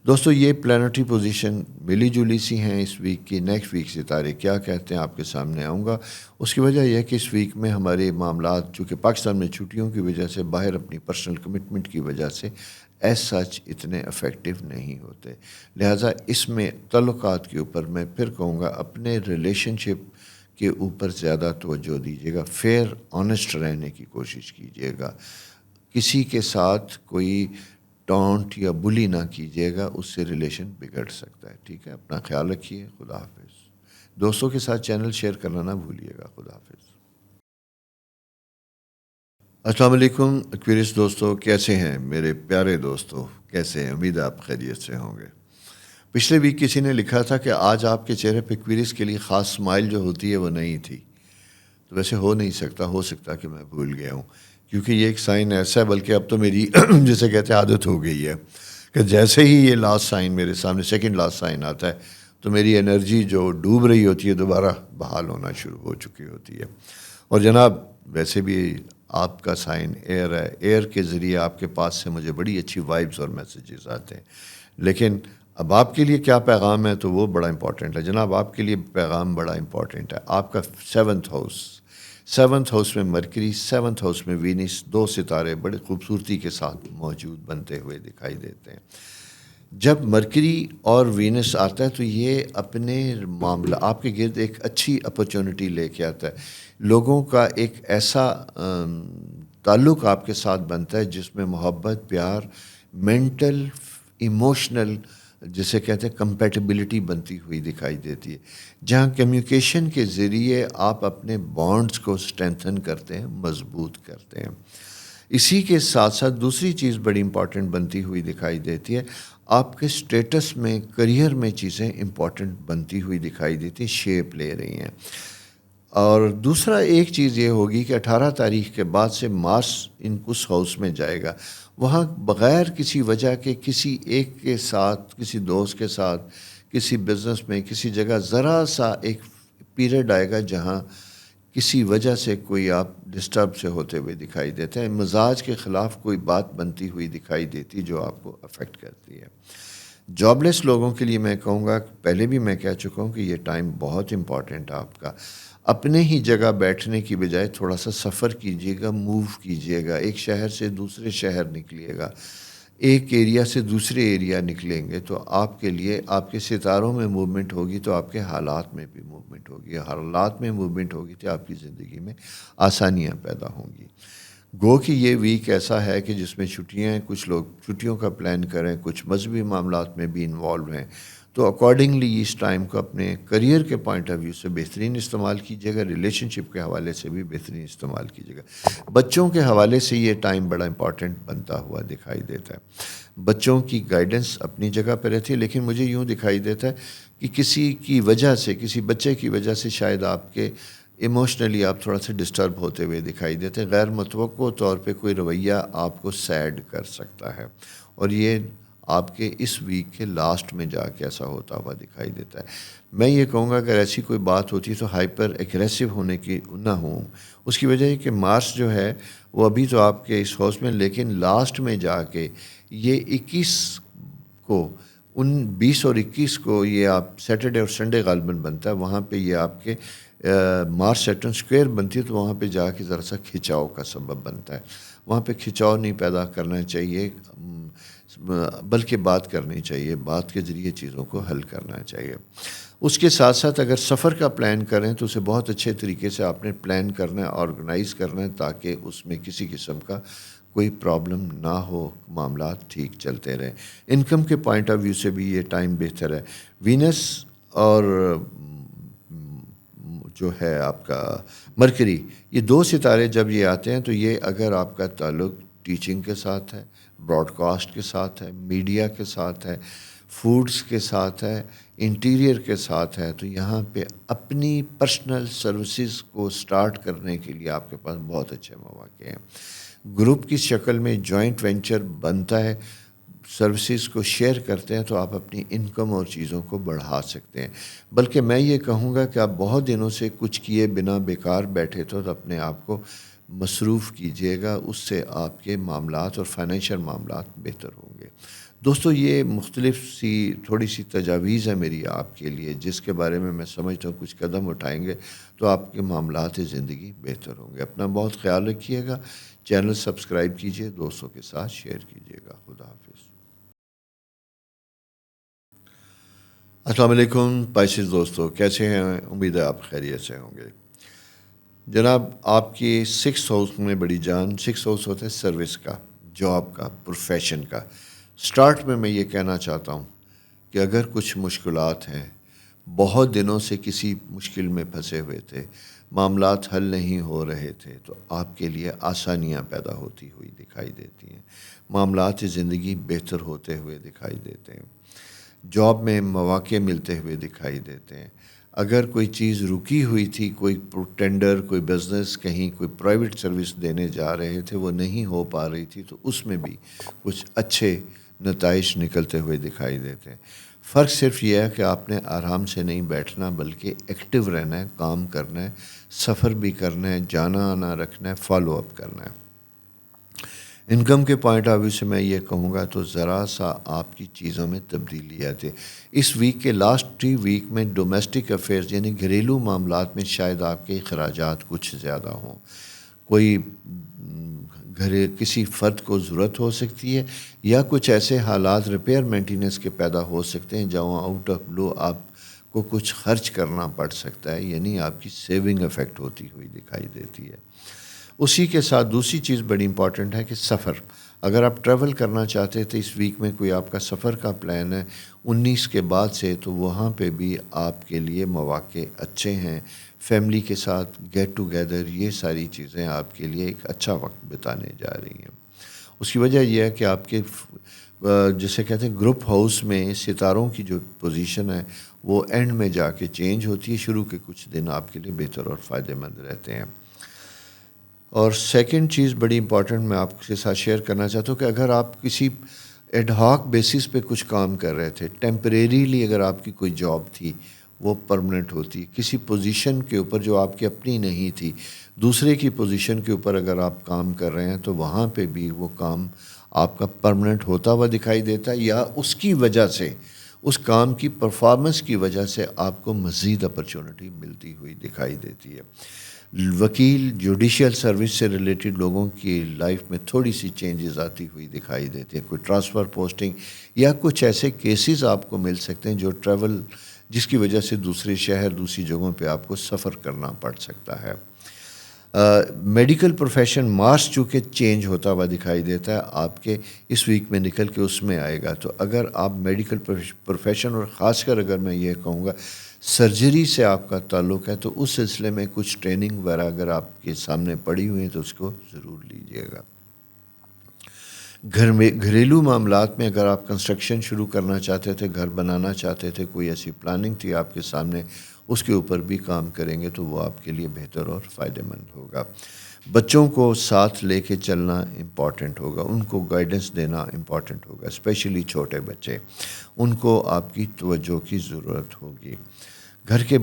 دوستو، یہ پلانٹری پوزیشن ملی جلی سی ہیں اس ویک کی۔ نیکسٹ ویک ستارے کیا کہتے ہیں آپ کے سامنے آؤں گا۔ اس کی وجہ یہ ہے کہ اس ویک میں ہمارے معاملات چونکہ پاکستان میں چھٹیوں کی وجہ سے، باہر اپنی پرسنل کمٹمنٹ کی وجہ سے ایز سچ اتنے افیکٹو نہیں ہوتے، لہٰذا اس میں تعلقات کے اوپر میں پھر کہوں گا اپنے ریلیشن شپ کے اوپر زیادہ توجہ دیجیے گا، فیئر آنیسٹ رہنے کی کوشش کیجیے گا، کسی کے ساتھ کوئی ٹونٹ یا بلی نہ کیجیے گا، اس سے ریلیشن بگڑ سکتا ہے۔ ٹھیک ہے، اپنا خیال رکھیے، خدا حافظ۔ دوستوں کے ساتھ چینل شیئر کرنا نہ بھولیے گا۔ خدا حافظ۔ السلام علیکم ایکویریس دوستو، کیسے ہیں میرے پیارے دوستو؟ کیسے ہیں؟ امید ہے آپ خیریت سے ہوں گے۔ پچھلے ویک کسی نے لکھا تھا کہ آج آپ کے چہرے پہ ایکویریس کے لیے خاص اسمائل جو ہوتی ہے وہ نہیں تھی، تو ویسے ہو نہیں سکتا، ہو سکتا کہ میں بھول گیا ہوں، کیونکہ یہ ایک سائن ایسا ہے، بلکہ اب تو میری جسے کہتے ہیں عادت ہو گئی ہے کہ جیسے ہی یہ لاسٹ سائن میرے سامنے، سیکنڈ لاسٹ سائن آتا ہے تو میری انرجی جو ڈوب رہی ہوتی ہے دوبارہ بحال ہونا شروع ہو چکی ہوتی ہے۔ اور جناب ویسے بھی آپ کا سائن ایئر ہے، ایئر کے ذریعے آپ کے پاس سے مجھے بڑی اچھی وائبز اور میسیجز آتے ہیں. لیکن اب آپ کے لیے کیا پیغام ہے تو وہ بڑا امپورٹنٹ ہے جناب. آپ کے لیے پیغام بڑا امپورٹنٹ ہے. آپ کا 7th ہاؤس میں مرکری، 7th ہاؤس میں وینس، 2 ستارے بڑے خوبصورتی کے ساتھ موجود بنتے ہوئے دکھائی دیتے ہیں. جب مرکری اور وینس آتا ہے تو یہ اپنے معاملہ آپ کے گرد ایک اچھی اپرچونٹی لے کے آتا ہے. لوگوں کا ایک ایسا تعلق آپ کے ساتھ بنتا ہے جس میں محبت، پیار، مینٹل، ایموشنل جسے کہتے ہیں کمپیٹیبلٹی بنتی ہوئی دکھائی دیتی ہے، جہاں کمیونیکیشن کے ذریعے آپ اپنے بانڈز کو اسٹرینتھن کرتے ہیں، مضبوط کرتے ہیں. اسی کے ساتھ ساتھ دوسری چیز بڑی امپورٹنٹ بنتی ہوئی دکھائی دیتی ہے. آپ کے اسٹیٹس میں، کریئر میں چیزیں امپورٹنٹ بنتی ہوئی دکھائی دیتی ہیں، شیپ لے رہی ہیں. اور دوسرا ایک چیز یہ ہوگی کہ 18 تاریخ کے بعد سے مارس اس ہاؤس میں جائے گا. وہاں بغیر کسی وجہ کے کسی ایک کے ساتھ، کسی دوست کے ساتھ، کسی بزنس میں، کسی جگہ ذرا سا ایک پیریڈ آئے گا جہاں کسی وجہ سے کوئی آپ ڈسٹرب سے ہوتے ہوئے دکھائی دیتے ہیں. مزاج کے خلاف کوئی بات بنتی ہوئی دکھائی دیتی جو آپ کو افیکٹ کرتی ہے. جاب لیس لوگوں کے لیے میں کہوں گا، پہلے بھی میں کہہ چکا ہوں کہ یہ ٹائم بہت امپورٹنٹ ہے آپ کا. اپنے ہی جگہ بیٹھنے کی بجائے تھوڑا سا سفر کیجیے گا، موو کیجیے گا، ایک شہر سے دوسرے شہر نکلیے گا، ایک ایریا سے دوسرے ایریا نکلیں گے تو آپ کے لیے، آپ کے ستاروں میں موومنٹ ہوگی تو آپ کے حالات میں بھی موومنٹ ہوگی. حالات میں موومنٹ ہوگی تو آپ کی زندگی میں آسانیاں پیدا ہوں گی. گو کہ یہ ویک ایسا ہے کہ جس میں چھٹیاں ہیں، کچھ لوگ چھٹیوں کا پلان کریں، کچھ مذہبی معاملات میں بھی انوالو ہیں، تو اکارڈنگلی اس ٹائم کو اپنے کریئر کے پوائنٹ آف ویو سے بہترین استعمال کیجیے گا، ریلیشن شپ کے حوالے سے بھی بہترین استعمال کیجیے گا. بچوں کے حوالے سے یہ ٹائم بڑا امپورٹنٹ بنتا ہوا دکھائی دیتا ہے. بچوں کی گائیڈنس اپنی جگہ پہ رہتی ہے، لیکن مجھے یوں دکھائی دیتا ہے کہ کسی کی وجہ سے، کسی بچے کی وجہ سے شاید آپ کے ایموشنلی آپ تھوڑا سا ڈسٹرب ہوتے ہوئے دکھائی دیتے ہیں. غیر متوقع طور پہ کوئی رویہ آپ کو سیڈ کر سکتا ہے، اور یہ آپ کے اس ویک کے لاسٹ میں جا کے ایسا ہوتا ہوا دکھائی دیتا ہے. میں یہ کہوں گا اگر ایسی کوئی بات ہوتی ہے تو ہائپر ایگریسو ہونے کی نہ ہوں. اس کی وجہ ہے کہ مارس جو ہے وہ ابھی تو آپ کے اس ہاؤس میں، لیکن لاسٹ میں جا کے یہ 21 کو، 20 اور 21 کو یہ آپ سیٹرڈے اور سنڈے غالباً بنتا ہے، وہاں پہ یہ آپ کے مارس سیٹرن اسکوئر بنتی ہے، تو وہاں پہ جا کے ذرا سا کھچاؤ کا سبب بنتا ہے. وہاں پہ کھچاؤ نہیں پیدا کرنا چاہیے، بلکہ بات کرنی چاہیے، بات کے ذریعے چیزوں کو حل کرنا چاہیے. اس کے ساتھ ساتھ اگر سفر کا پلان کریں تو اسے بہت اچھے طریقے سے آپ نے پلان کرنا ہے، آرگنائز کرنا ہے، تاکہ اس میں کسی قسم کا کوئی پرابلم نہ ہو، معاملات ٹھیک چلتے رہیں. انکم کے پوائنٹ آف ویو سے بھی یہ ٹائم بہتر ہے. وینس اور جو ہے آپ کا مرکری، یہ 2 ستارے جب یہ آتے ہیں تو یہ اگر آپ کا تعلق ٹیچنگ کے ساتھ ہے، براڈ کاسٹ کے ساتھ ہے، میڈیا کے ساتھ ہے، فوڈز کے ساتھ ہے، انٹیریئر کے ساتھ ہے، تو یہاں پہ اپنی پرسنل سروسز کو سٹارٹ کرنے کے لیے آپ کے پاس بہت اچھے مواقع ہیں. گروپ کی شکل میں جوائنٹ وینچر بنتا ہے، سروسز کو شیئر کرتے ہیں تو آپ اپنی انکم اور چیزوں کو بڑھا سکتے ہیں. بلکہ میں یہ کہوں گا کہ آپ بہت دنوں سے کچھ کیے بنا بیکار بیٹھے تو اپنے آپ کو مصروف کیجیے گا، اس سے آپ کے معاملات اور فائنینشیل معاملات بہتر ہوں گے. دوستو یہ مختلف سی تھوڑی سی تجاویز ہے میری آپ کے لیے، جس کے بارے میں سمجھتا ہوں کچھ قدم اٹھائیں گے تو آپ کے معاملات زندگی بہتر ہوں گے. اپنا بہت خیال رکھیے گا. چینل سبسکرائب کیجیے، دوستوں کے ساتھ شیئر کیجیے گا. خدا حافظ. السلام علیکم پائسز دوستو، کیسے ہیں؟ امید ہے آپ خیریت سے ہوں گے. جناب آپ کی 6th ہاؤس میں بڑی جان، 6th ہاؤس ہوتا ہے سروس کا، جاب کا، پروفیشن کا. سٹارٹ میں یہ کہنا چاہتا ہوں کہ اگر کچھ مشکلات ہیں، بہت دنوں سے کسی مشکل میں پھنسے ہوئے تھے، معاملات حل نہیں ہو رہے تھے، تو آپ کے لیے آسانیاں پیدا ہوتی ہوئی دکھائی دیتی ہیں، معاملات زندگی بہتر ہوتے ہوئے دکھائی دیتے ہیں، جاب میں مواقع ملتے ہوئے دکھائی دیتے ہیں. اگر کوئی چیز رکی ہوئی تھی، کوئی ٹینڈر، کوئی بزنس، کہیں کوئی پرائیویٹ سروس دینے جا رہے تھے، وہ نہیں ہو پا رہی تھی، تو اس میں بھی کچھ اچھے نتائج نکلتے ہوئے دکھائی دیتے ہیں. فرق صرف یہ ہے کہ آپ نے آرام سے نہیں بیٹھنا بلکہ ایکٹیو رہنا ہے، کام کرنا ہے، سفر بھی کرنا ہے، جانا آنا رکھنا ہے، فالو اپ کرنا ہے۔ انکم کے پوائنٹ آف ویو سے میں یہ کہوں گا تو ذرا سا آپ کی چیزوں میں تبدیلی آتی ہے۔ اس ویک کے لاسٹ 3 ویک میں ڈومیسٹک افیئرز یعنی گھریلو معاملات میں شاید آپ کے اخراجات کچھ زیادہ ہوں۔ کوئی کسی فرد کو ضرورت ہو سکتی ہے یا کچھ ایسے حالات ریپیئر مینٹیننس کے پیدا ہو سکتے ہیں جہاں آؤٹ آف بلو آپ کو کچھ خرچ کرنا پڑ سکتا ہے، یعنی آپ کی سیونگ افیکٹ ہوتی ہوئی دکھائی دیتی ہے۔ اسی کے ساتھ دوسری چیز بڑی امپورٹنٹ ہے کہ سفر، اگر آپ ٹریول کرنا چاہتے تھے اس ویک میں، کوئی آپ کا سفر کا پلان ہے 19 کے بعد سے، تو وہاں پہ بھی آپ کے لیے مواقع اچھے ہیں۔ فیملی کے ساتھ گیٹ ٹوگیدر، یہ ساری چیزیں آپ کے لیے ایک اچھا وقت بتانے جا رہی ہیں۔ اس کی وجہ یہ ہے کہ آپ کے جسے کہتے ہیں گروپ ہاؤس میں ستاروں کی جو پوزیشن ہے وہ اینڈ میں جا کے چینج ہوتی ہے، شروع کے کچھ دن آپ کے لیے بہتر اور فائدہ مند رہتے ہیں۔ اور سیکنڈ چیز بڑی امپورٹنٹ میں آپ کے ساتھ شیئر کرنا چاہتا ہوں کہ اگر آپ کسی ایڈ ہاک بیسس پہ کچھ کام کر رہے تھے، ٹیمپریریلی اگر آپ کی کوئی جاب تھی وہ پرمننٹ ہوتی، کسی پوزیشن کے اوپر جو آپ کی اپنی نہیں تھی دوسرے کی پوزیشن کے اوپر اگر آپ کام کر رہے ہیں تو وہاں پہ بھی وہ کام آپ کا پرمننٹ ہوتا ہوا دکھائی دیتا ہے، یا اس کی وجہ سے، اس کام کی پرفارمنس کی وجہ سے آپ کو مزید اپرچونٹی ملتی ہوئی دکھائی دیتی ہے۔ وکیل، جوڈیشل سروس سے ریلیٹڈ لوگوں کی لائف میں تھوڑی سی چینجز آتی ہوئی دکھائی دیتی ہے، کوئی ٹرانسفر پوسٹنگ یا کچھ ایسے کیسز آپ کو مل سکتے ہیں جو ٹریول جس کی وجہ سے دوسرے شہر، دوسری جگہوں پہ آپ کو سفر کرنا پڑ سکتا ہے۔ میڈیکل پروفیشن مارچ چونکہ چینج ہوتا ہوا دکھائی دیتا ہے، آپ کے اس ویک میں نکل کے اس میں آئے گا، تو اگر آپ میڈیکل پروفیشن اور خاص کر اگر میں یہ کہوں گا سرجری سے آپ کا تعلق ہے تو اس سلسلے میں کچھ ٹریننگ وغیرہ اگر آپ کے سامنے پڑی ہوئی ہیں تو اس کو ضرور لیجیے گا۔ گھریلو معاملات میں اگر آپ کنسٹرکشن شروع کرنا چاہتے تھے، گھر بنانا چاہتے تھے، کوئی ایسی پلاننگ تھی آپ کے سامنے، اس کے اوپر بھی کام کریں گے تو وہ آپ کے لیے بہتر اور فائدہ مند ہوگا۔ بچوں کو ساتھ لے کے چلنا امپورٹنٹ ہوگا، ان کو گائیڈنس دینا امپورٹنٹ ہوگا، اسپیشلی چھوٹے بچے، ان کو آپ کی توجہ کی ضرورت ہوگی۔ گھر کے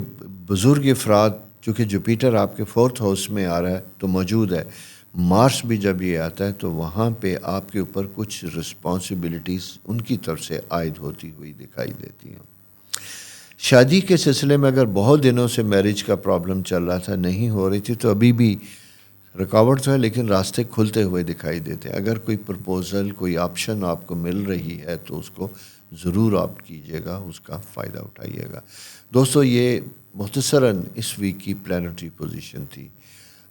بزرگ افراد، چونکہ جوپیٹر آپ کے 4th ہاؤس میں آ رہا ہے تو موجود ہے، مارس بھی جب یہ آتا ہے تو وہاں پہ آپ کے اوپر کچھ رسپانسبلٹیز ان کی طرف سے عائد ہوتی ہوئی دکھائی دیتی ہیں۔ شادی کے سلسلے میں اگر بہت دنوں سے میرج کا پرابلم چل رہا تھا، نہیں ہو رہی تھی، تو ابھی بھی رکاوٹ تو ہے لیکن راستے کھلتے ہوئے دکھائی دیتے ہیں۔ اگر کوئی پرپوزل، کوئی آپشن آپ کو مل رہی ہے تو اس کو ضرور آپ کیجیے گا، اس کا فائدہ اٹھائیے گا۔ دوستو، یہ مختصراً اس ویک کی پلانٹری پوزیشن تھی۔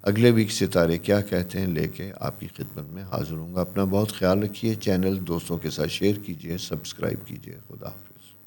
اگلے ویک ستارے کیا کہتے ہیں لے کے آپ کی خدمت میں حاضر ہوں گا۔ اپنا بہت خیال رکھیے، چینل دوستوں کے ساتھ شیئر کیجیے، سبسکرائب کیجیے۔ خدا حافظ۔